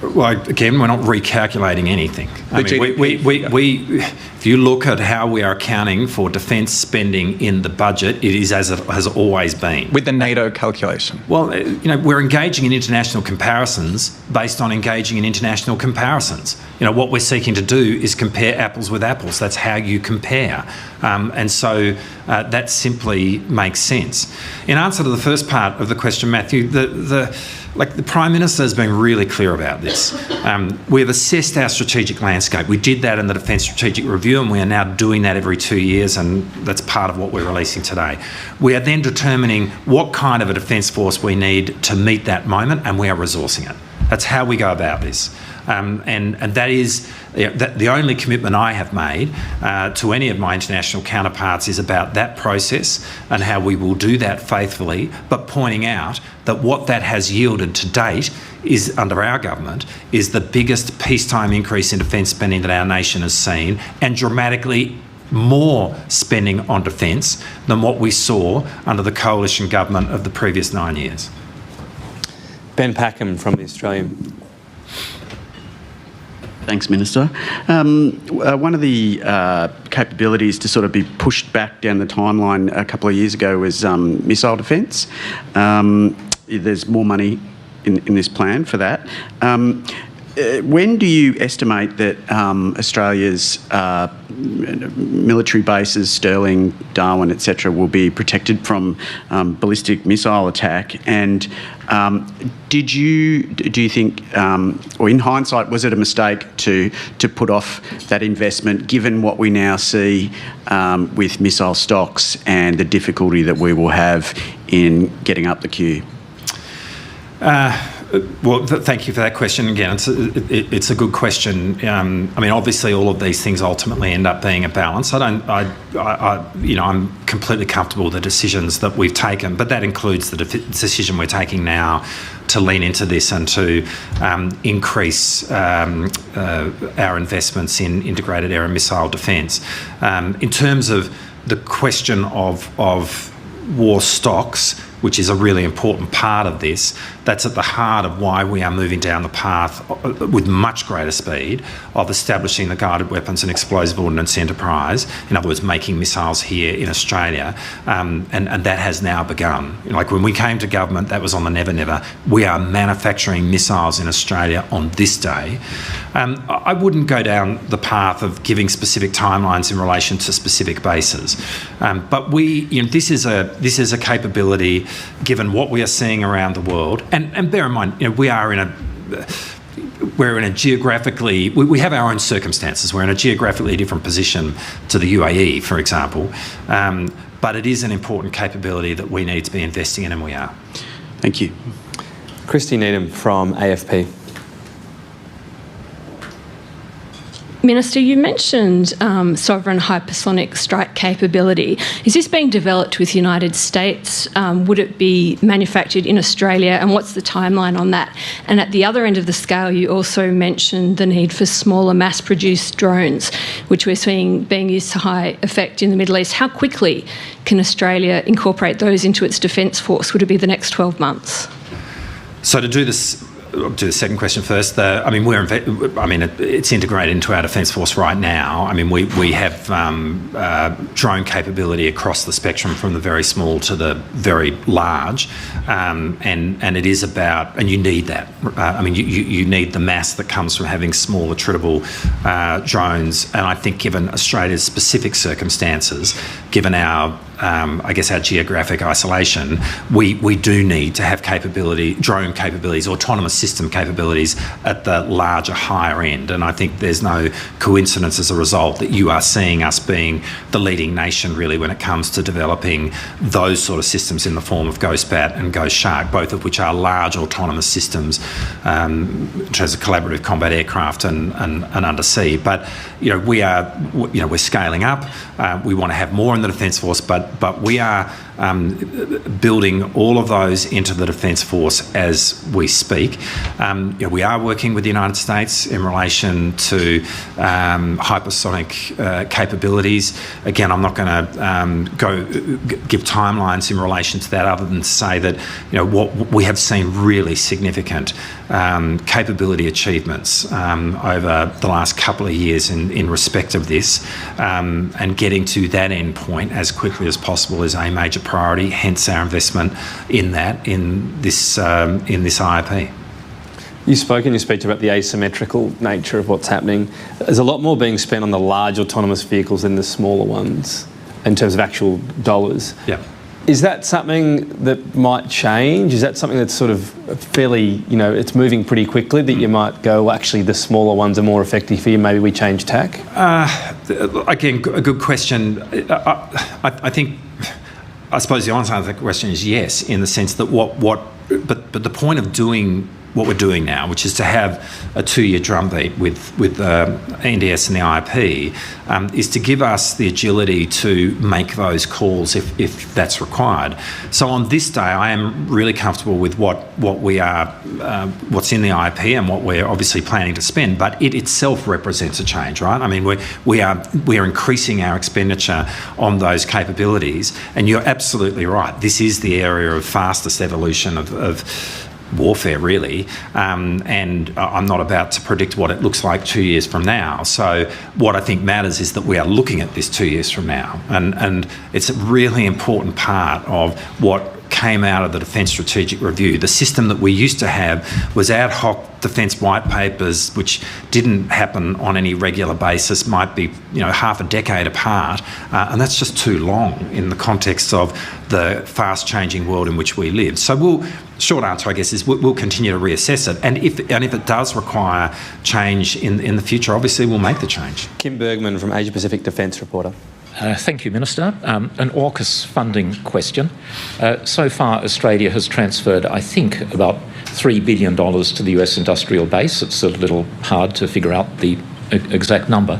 Well, again, we're not recalculating anything. I mean, if you look at how we are accounting for defence spending in the budget, it is as it has always been. With the NATO calculation? Well, we're engaging in international comparisons based on engaging in international comparisons. What we're seeking to do is compare apples with apples. That's how you compare. And so that simply makes sense. In answer to the first part of the question, Matthew, the Prime Minister has been really clear about this. We've assessed our strategic landscape. We did that in the Defence Strategic Review, and we are now doing that every 2 years, and that's part of what we're releasing today. We are then determining what kind of a defence force we need to meet that moment, and we are resourcing it. That's how we go about this. And that is the only commitment I have made to any of my international counterparts is about that process and how we will do that faithfully, but pointing out that what that has yielded to date is, under our government, is the biggest peacetime increase in defence spending that our nation has seen, and dramatically more spending on defence than what we saw under the coalition government of the previous 9 years. Ben Packham from The Australian. Thanks, Minister. One of the capabilities to sort of be pushed back down the timeline a couple of years ago was missile defence. There's more money in this plan for that. when do you estimate that Australia's military bases, Stirling, Darwin, etc., will be protected from ballistic missile attack? And do you think, or in hindsight, was it a mistake to put off that investment, given what we now see with missile stocks and the difficulty that we will have in getting up the queue? Thank you for that question. Again, it's a good question. Obviously, all of these things ultimately end up being a balance. I'm completely comfortable with the decisions that we've taken, but that includes the decision we're taking now to lean into this and to increase our investments in integrated air and missile defence. In terms of the question of war stocks, which is a really important part of this, that's at the heart of why we are moving down the path with much greater speed of establishing the guided weapons and explosive ordnance enterprise, in other words, making missiles here in Australia, and that has now begun. Like when we came to government, that was on the never never. We are manufacturing missiles in Australia on this day. I wouldn't go down the path of giving specific timelines in relation to specific bases, but this is a capability, given what we are seeing around the world, and bear in mind, we're in a geographically, we have our own circumstances. We're in a geographically different position to the UAE, for example, but it is an important capability that we need to be investing in, and we are. Thank you. Christy Needham from AFP. Minister, you mentioned sovereign hypersonic strike capability. Is this being developed with the United States? Would it be manufactured in Australia? And what's the timeline on that? And at the other end of the scale, you also mentioned the need for smaller mass-produced drones, which we're seeing being used to high effect in the Middle East. How quickly can Australia incorporate those into its defence force? Would it be the next 12 months? So to do this, I'll do the second question first. It's integrated into our Defence Force right now. We have drone capability across the spectrum, from the very small to the very large, and it is about, and you need that. You need the mass that comes from having small, attritable drones. And I think, given Australia's specific circumstances, given our our geographic isolation, we do need to have capability, drone capabilities, autonomous system capabilities at the larger, higher end. And I think there's no coincidence as a result that you are seeing us being the leading nation, really, when it comes to developing those sort of systems in the form of Ghost Bat and Ghost Shark, both of which are large autonomous systems in terms of collaborative combat aircraft and undersea. But we're scaling up. We want to have more in the Defence Force, but we are building all of those into the Defence Force as we speak. We are working with the United States in relation to hypersonic capabilities. Again, I'm not going to give timelines in relation to that, other than to say that what we have seen really significant capability achievements over the last couple of years in respect of this, and getting to that end point as quickly as possible is a major priority. Hence our investment in that in this IIP. You spoke in your speech about the asymmetrical nature of what's happening. There's a lot more being spent on the large autonomous vehicles than the smaller ones in terms of actual dollars. Yeah. Is that something that might change? Is that something that's sort of fairly, it's moving pretty quickly, that you might go, well, actually the smaller ones are more effective for you, maybe we change tack? Again, a good question. I suppose the answer to that question is yes, in the sense that but the point of doing what we're doing now, which is to have a 2-year drumbeat with NDS and the IIP, is to give us the agility to make those calls if that's required. So on this day, I am really comfortable with what's in the IIP and what we're obviously planning to spend, but it itself represents a change, right? We are increasing our expenditure on those capabilities, and you're absolutely right. This is the area of fastest evolution of warfare, really, and I'm not about to predict what it looks like 2 years from now. So what I think matters is that we are looking at this 2 years from now, and it's a really important part of what came out of the Defence Strategic Review. The system that we used to have was ad hoc defence white papers, which didn't happen on any regular basis, might be half a decade apart, and that's just too long in the context of the fast-changing world in which we live. So short answer, I guess, is we'll continue to reassess it, and if it does require change in the future, obviously we'll make the change. Kim Bergman from Asia Pacific Defence Reporter. Thank you, Minister. An AUKUS funding question. So far, Australia has transferred, I think, about $3 billion to the US industrial base. It's a little hard to figure out the exact number.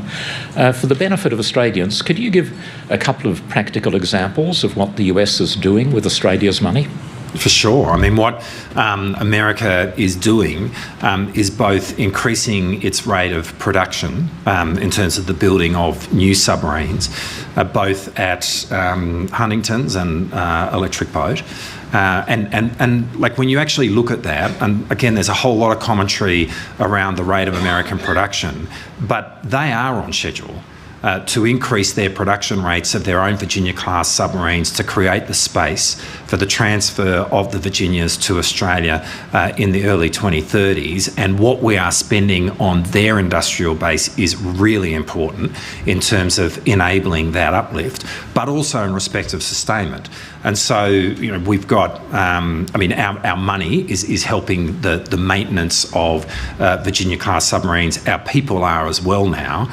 For the benefit of Australians, could you give a couple of practical examples of what the US is doing with Australia's money? For sure. I mean, what America is doing is both increasing its rate of production in terms of the building of new submarines, both at Huntington's and Electric Boat. And like when you actually look at that, and again, there's a whole lot of commentary around the rate of American production, but they are on schedule to increase their production rates of their own Virginia-class submarines to create the space for the transfer of the Virginias to Australia in the early 2030s. And what we are spending on their industrial base is really important in terms of enabling that uplift, but also in respect of sustainment. And so, we've got, our money is helping the maintenance of Virginia-class submarines. Our people are as well now.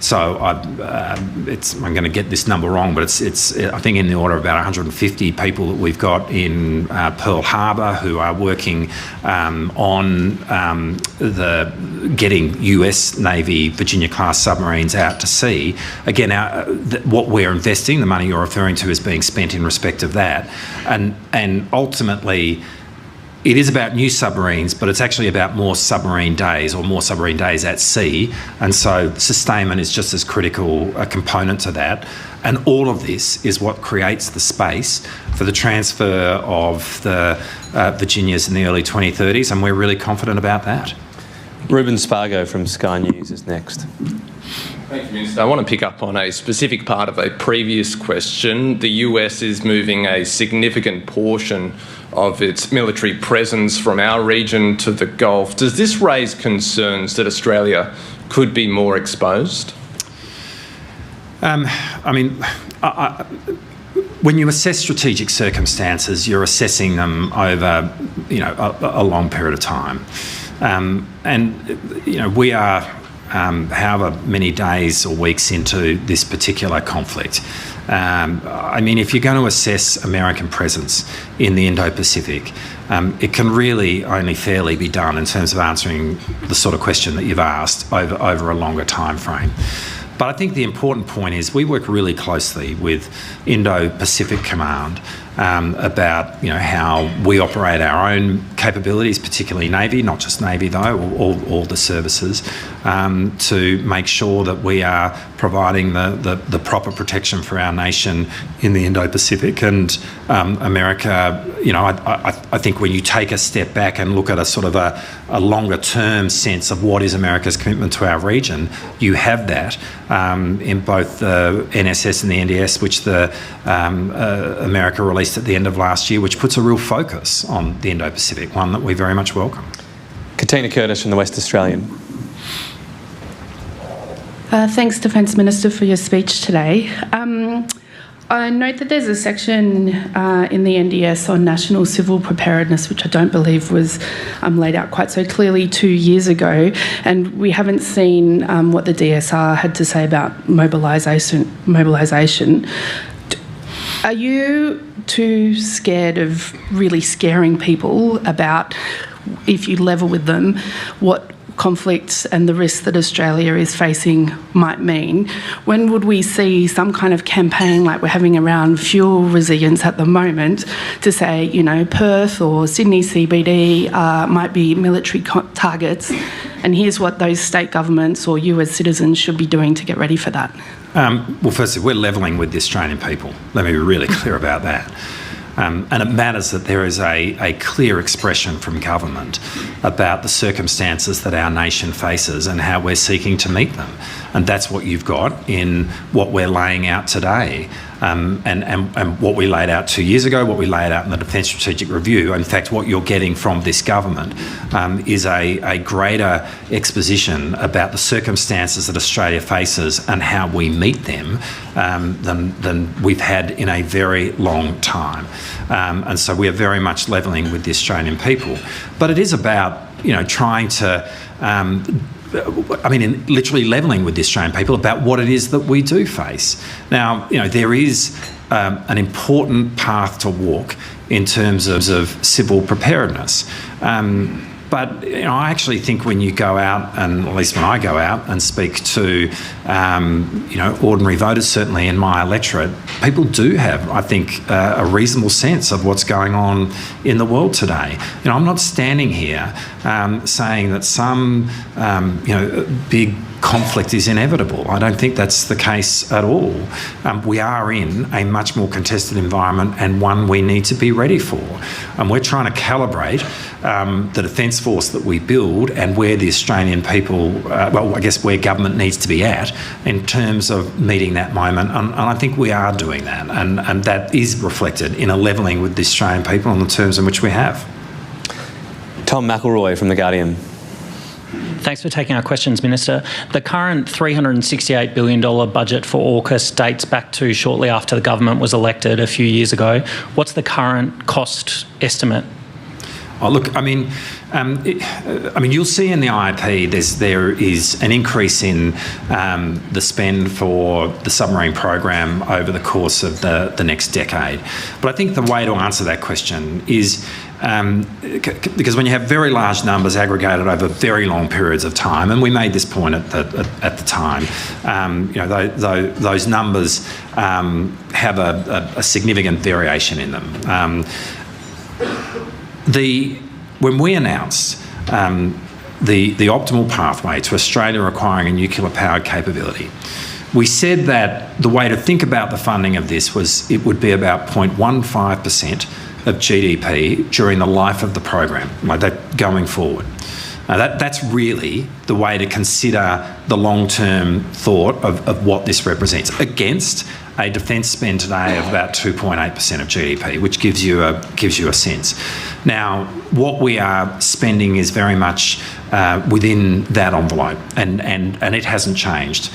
So I'm going to get this number wrong, but it's I think in the order of about 150 people that we've got in Pearl Harbor who are working on getting US Navy Virginia-class submarines out to sea. Again, what we're investing, the money you're referring to, is being spent in respect of that, and ultimately it is about new submarines, but it's actually about more submarine days or more submarine days at sea, and so sustainment is just as critical a component to that. And all of this is what creates the space for the transfer of the Virginias in the early 2030s, and we're really confident about that. Ruben Spargo from Sky News is next. Thank you, Minister. I want to pick up on a specific part of a previous question. The US is moving a significant portion of its military presence from our region to the Gulf. Does this raise concerns that Australia could be more exposed? When you assess strategic circumstances, you're assessing them over, a long period of time. We are however many days or weeks into this particular conflict. If you're going to assess American presence in the Indo-Pacific, it can really only fairly be done in terms of answering the sort of question that you've asked over a longer time frame. But I think the important point is we work really closely with Indo-Pacific Command about how we operate our own capabilities, particularly Navy, not just Navy though, all the services, to make sure that we are providing the proper protection for our nation in the Indo-Pacific. And America, I think when you take a step back and look at a sort of a longer term sense of what is America's commitment to our region, you have that in both the NSS and the NDS, which America released at the end of last year, which puts a real focus on the Indo-Pacific, one that we very much welcome. Katina Curtis from the West Australian. Thanks, Defence Minister, for your speech today. I note that there's a section in the NDS on national civil preparedness, which I don't believe was laid out quite so clearly 2 years ago, and we haven't seen what the DSR had to say about mobilisation. Are you too scared of really scaring people about, if you level with them, what conflicts and the risks that Australia is facing might mean? When would we see some kind of campaign like we're having around fuel resilience at the moment to say, Perth or Sydney CBD might be military targets, and here's what those state governments or you as citizens should be doing to get ready for that? Well, firstly, we're levelling with the Australian people. Let me be really clear about that. And it matters that there is a clear expression from government about the circumstances that our nation faces and how we're seeking to meet them. And that's what you've got in what we're laying out today. And what we laid out 2 years ago, what we laid out in the Defence Strategic Review, in fact, what you're getting from this government is a greater exposition about the circumstances that Australia faces and how we meet them than we've had in a very long time. And so we are very much levelling with the Australian people. But it is about, trying to... literally levelling with the Australian people about what it is that we do face. Now, there is an important path to walk in terms of civil preparedness. But I actually think when you go out, and at least when I go out and speak to ordinary voters, certainly in my electorate, people do have, I think, a reasonable sense of what's going on in the world today. I'm not standing here saying that some big conflict is inevitable. I don't think that's the case at all. We are in a much more contested environment, and one we need to be ready for. And we're trying to calibrate the Defence Force that we build and where the Australian people, where government needs to be at in terms of meeting that moment. And I think we are doing that. And that is reflected in a levelling with the Australian people on the terms in which we have. Tom McElroy from The Guardian. Thanks for taking our questions, Minister. The current $368 billion budget for AUKUS dates back to shortly after the government was elected a few years ago. What's the current cost estimate? Oh, look, you'll see in the IIP there is an increase in the spend for the submarine program over the course of the next decade. But I think the way to answer that question is because when you have very large numbers aggregated over very long periods of time, and we made this point at the time, those numbers have a significant variation in them. When we announced the optimal pathway to Australia acquiring a nuclear-powered capability, we said that the way to think about the funding of this was it would be about 0.15% of GDP during the life of the program, like that going forward. Now that's really the way to consider the long-term thought of what this represents against a defence spend today of about 2.8% of GDP, which gives you a sense. Now, what we are spending is very much within that envelope, and it hasn't changed.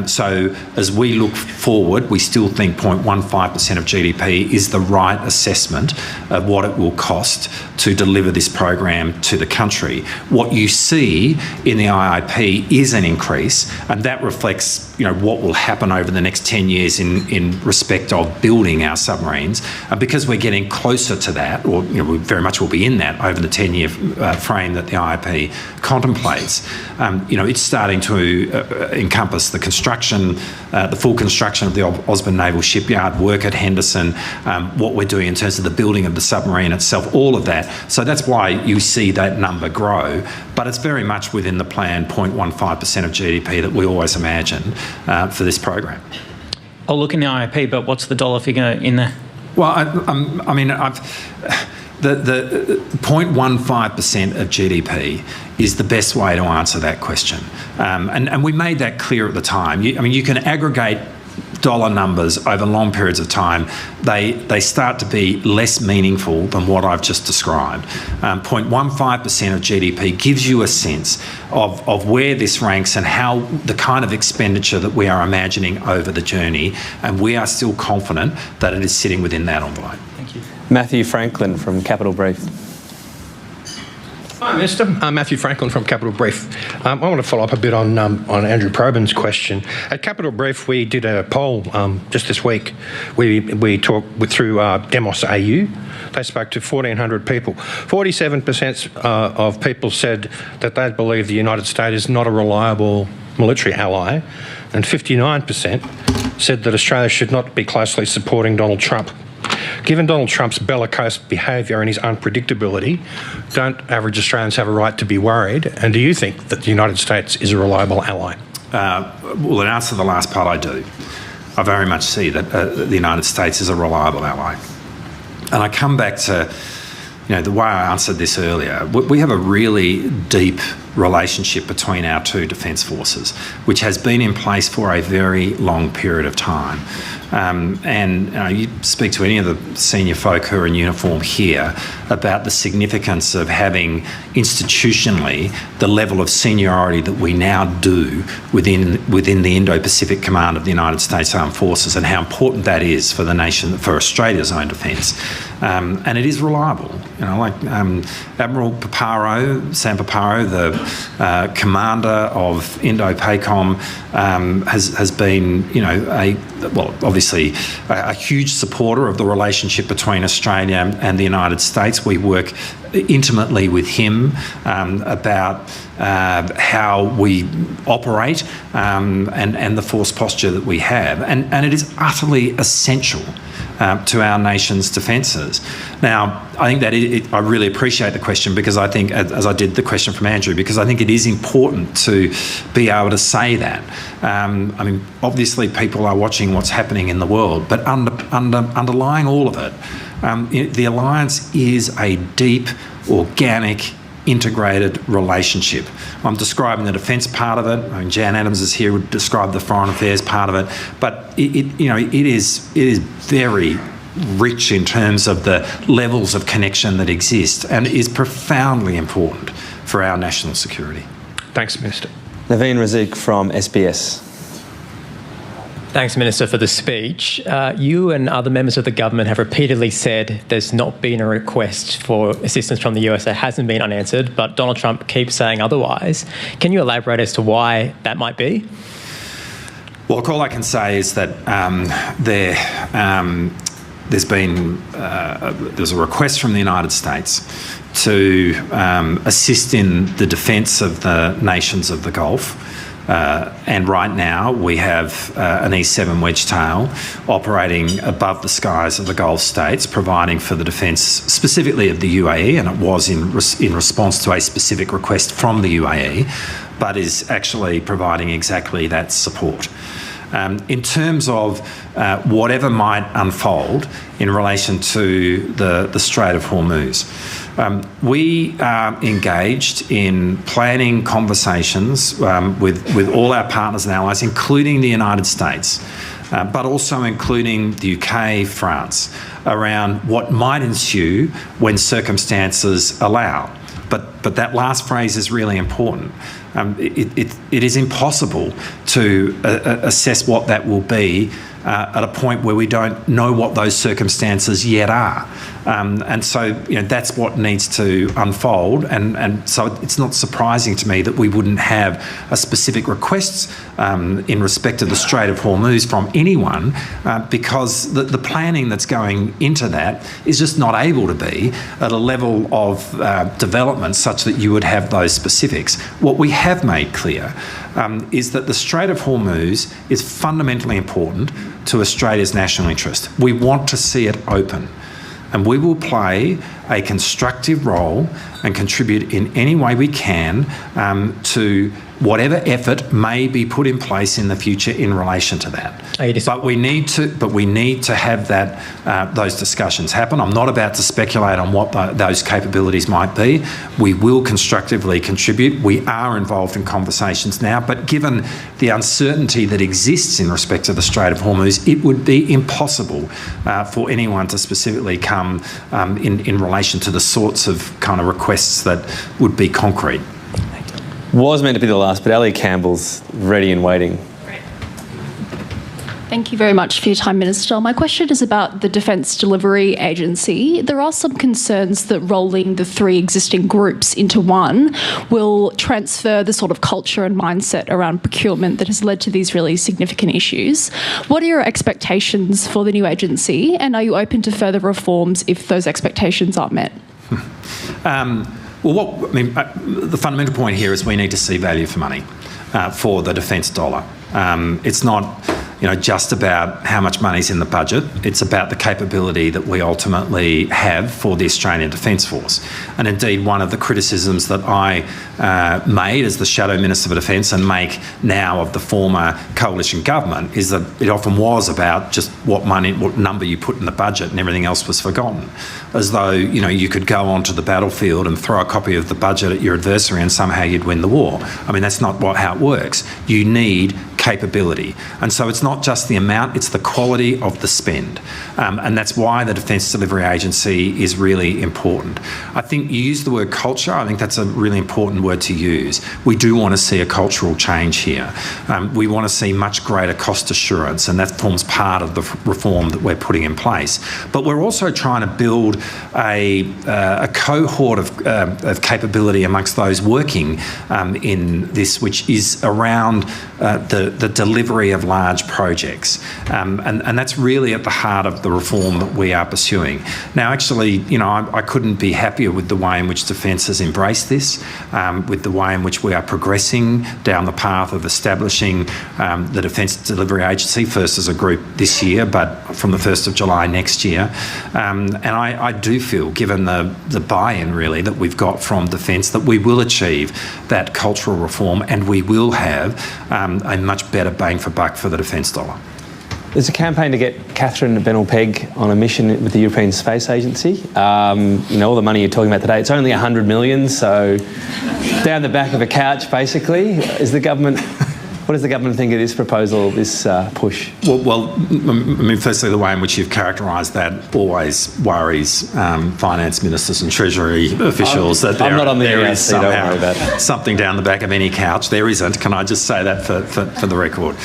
So as we look forward, we still think 0.15% of GDP is the right assessment of what it will cost to deliver this program to the country. What you see in the IIP is an increase, and that reflects what will happen over the next 10 years in respect of building our submarines. Because we're getting closer to that, or we very much will be in that over the 10-year frame that the IIP contemplates. It's starting to encompass the construction, the full construction of the Osborne Naval Shipyard, work at Henderson, what we're doing in terms of the building of the submarine itself, all of that. So that's why you see that number grow, but it's very much within the plan 0.15% of GDP that we always imagined for this program. I'll look in the IIP, but what's the dollar figure in there? Well, the 0.15% of GDP is the best way to answer that question. And we made that clear at the time. You can aggregate dollar numbers over long periods of time. They start to be less meaningful than what I've just described. 0.15% of GDP gives you a sense of where this ranks and how the kind of expenditure that we are imagining over the journey, and we are still confident that it is sitting within that envelope. Thank you. Matthew Franklin from Capital Brief. Hi, Minister. Matthew Franklin from Capital Brief. I want to follow up a bit on Andrew Probyn's question. At Capital Brief, we did a poll just this week. We talked through Demos AU. They spoke to 1,400 people. 47% of people said that they believe the United States is not a reliable military ally, and 59% said that Australia should not be closely supporting Donald Trump. Given Donald Trump's bellicose behaviour and his unpredictability, don't average Australians have a right to be worried? And do you think that the United States is a reliable ally? Well, in answer to the last part, I do. I very much see that the United States is a reliable ally. And I come back to the way I answered this earlier, we have a really deep relationship between our two defence forces, which has been in place for a very long period of time. You speak to any of the senior folk who are in uniform here about the significance of having institutionally the level of seniority that we now do within the Indo-Pacific Command of the United States Armed Forces, and how important that is for the nation, for Australia's own defence. And it is reliable. Admiral Sam Paparo, the commander of Indo-PACOM, has been, obviously a huge supporter of the relationship between Australia and the United States. We work intimately with him about how we operate and the force posture that we have. And it is utterly essential to our nation's defences. Now, I think that I really appreciate the question, because I think, as I did the question from Andrew, because I think it is important to be able to say that. Obviously people are watching what's happening in the world, but underlying all of it, the alliance is a deep, organic, integrated relationship. I'm describing the defence part of it. Jan Adams is here, would describe the foreign affairs part of it. But it is very rich in terms of the levels of connection that exist, and is profoundly important for our national security. Thanks, Minister. Naveen Razik from SBS. Thanks, Minister, for the speech. You and other members of the government have repeatedly said there's not been a request for assistance from the US that hasn't been unanswered, but Donald Trump keeps saying otherwise. Can you elaborate as to why that might be? Well, all I can say is that there's a request from the United States to assist in the defence of the nations of the Gulf. And right now we have an E-7 Wedgetail operating above the skies of the Gulf states, providing for the defence specifically of the UAE, and it was in response to a specific request from the UAE, but is actually providing exactly that support. In terms of whatever might unfold in relation to the Strait of Hormuz, we are engaged in planning conversations with all our partners and allies, including the United States, but also including the UK, France, around what might ensue when circumstances allow. But that last phrase is really important. It is impossible to assess what that will be at a point where we don't know what those circumstances yet are. And so, that's what needs to unfold. And so it's not surprising to me that we wouldn't have a specific request in respect to the Strait of Hormuz from anyone, because the planning that's going into that is just not able to be at a level of development such that you would have those specifics. What we have made clear is that the Strait of Hormuz is fundamentally important to Australia's national interest. We want to see it open, and we will play a constructive role and contribute in any way we can to whatever effort may be put in place in the future in relation to that. But we need to have those discussions happen. I'm not about to speculate on what those capabilities might be. We will constructively contribute. We are involved in conversations now, but given the uncertainty that exists in respect to the Strait of Hormuz, it would be impossible for anyone to specifically come in relation to the sorts of kind of requests that would be concrete. Was meant to be the last, but Ali Campbell's ready and waiting. Thank you very much for your time, Minister. My question is about the Defence Delivery Agency. There are some concerns that rolling the three existing groups into one will transfer the sort of culture and mindset around procurement that has led to these really significant issues. What are your expectations for the new agency, and are you open to further reforms if those expectations aren't met? The fundamental point here is we need to see value for money for the defence dollar. It's not just about how much money's in the budget. It's about the capability that we ultimately have for the Australian Defence Force. And indeed, one of the criticisms that I made as the Shadow Minister for Defence and make now of the former coalition government is that it often was about just what number you put in the budget and everything else was forgotten. As though, you could go onto the battlefield and throw a copy of the budget at your adversary and somehow you'd win the war. I mean, that's not how it works. You need capability. And so it's not just the amount, it's the quality of the spend. And that's why the Defence Delivery Agency is really important. I think you use the word culture. I think that's a really important word to use. We do want to see a cultural change here. We want to see much greater cost assurance, and that forms part of the reform that we're putting in place. But we're also trying to build a cohort of capability amongst those working in this, which is around the delivery of large projects. And that's really at the heart of the reform that we are pursuing. Now, actually, I couldn't be happier with the way in which Defence has embraced this, with the way in which we are progressing down the path of establishing the Defence Delivery Agency, first as a group this year, but from the 1st of July next year. And I do feel, given the buy-in really that we've got from Defence, that we will achieve that cultural reform and we will have a much better bang for buck for the defence dollar. There's a campaign to get Catherine Bennell-Pegg on a mission with the European Space Agency. All the money you're talking about today, it's only 100 million, so down the back of a couch, basically. What does the government think of this proposal, this push? Well, firstly, the way in which you've characterised that always worries finance ministers and treasury officials. I'm not on the area, so don't worry about it. Something down the back of any couch. There isn't. Can I just say that for the record?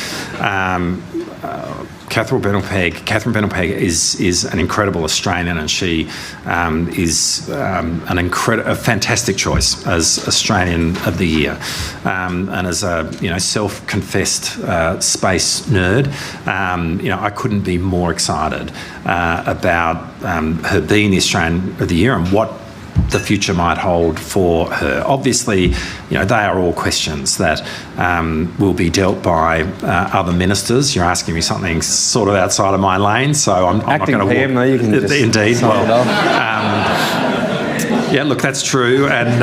Catherine Bennell-Pegg is an incredible Australian, and she is a fantastic choice as Australian of the Year, and as a self-confessed space nerd. I couldn't be more excited about her being the Australian of the Year and what the future might hold for her. Obviously, they are all questions that will be dealt by other ministers. You're asking me something sort of outside of my lane, so I'm not going to... PM, you can just indeed. Well, yeah, look, that's true, and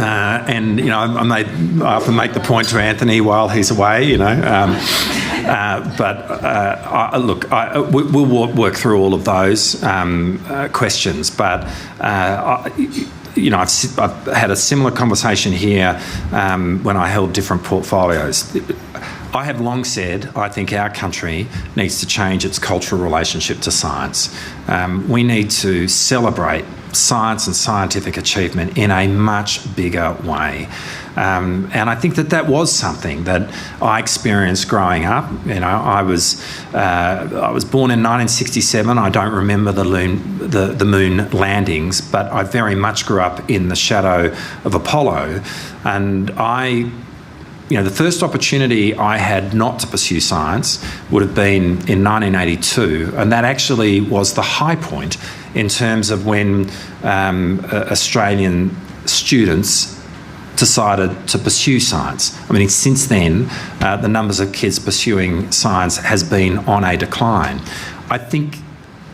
I often make the point to Anthony while he's away, we'll work through all of those questions. But I've had a similar conversation here when I held different portfolios. I have long said I think our country needs to change its cultural relationship to science. We need to celebrate science and scientific achievement in a much bigger way. And I think that was something that I experienced growing up. I was born in 1967. I don't remember the moon landings, but I very much grew up in the shadow of Apollo. And the first opportunity I had not to pursue science would have been in 1982, and that actually was the high point in terms of when Australian students decided to pursue science. I mean, since then, the numbers of kids pursuing science has been on a decline. I think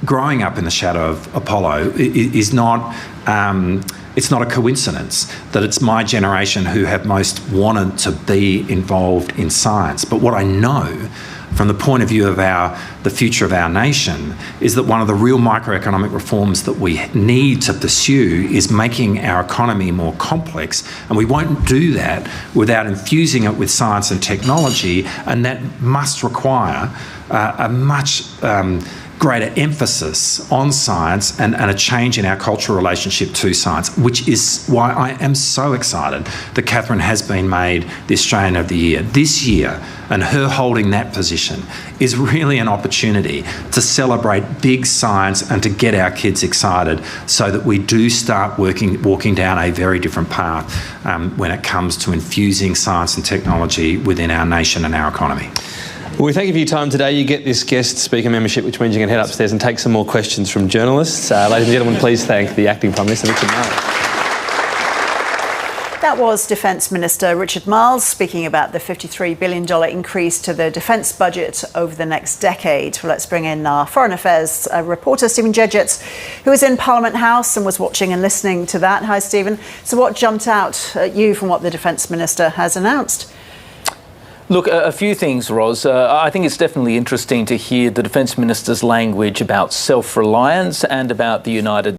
growing up in the shadow of Apollo is not... it's not a coincidence that it's my generation who have most wanted to be involved in science. But what I know from the point of view of the future of our nation is that one of the real microeconomic reforms that we need to pursue is making our economy more complex, and we won't do that without infusing it with science and technology, and that must require a much greater emphasis on science and a change in our cultural relationship to science, which is why I am so excited that Catherine has been made the Australian of the Year this year, and her holding that position is really an opportunity to celebrate big science and to get our kids excited so that we do start walking down a very different path when it comes to infusing science and technology within our nation and our economy. Well, we thank you for your time today. You get this guest speaker membership, which means you can head upstairs and take some more questions from journalists. Ladies and gentlemen, please thank the Acting Prime Minister, Richard Marles. That was Defence Minister Richard Marles speaking about the $53 billion increase to the defence budget over the next decade. Well, let's bring in our Foreign Affairs reporter, Stephen Jedgetts, who was in Parliament House and was watching and listening to that. Hi, Stephen. So what jumped out at you from what the Defence Minister has announced? Look, a few things, Ros. I think it's definitely interesting to hear the Defence Minister's language about self-reliance and about the United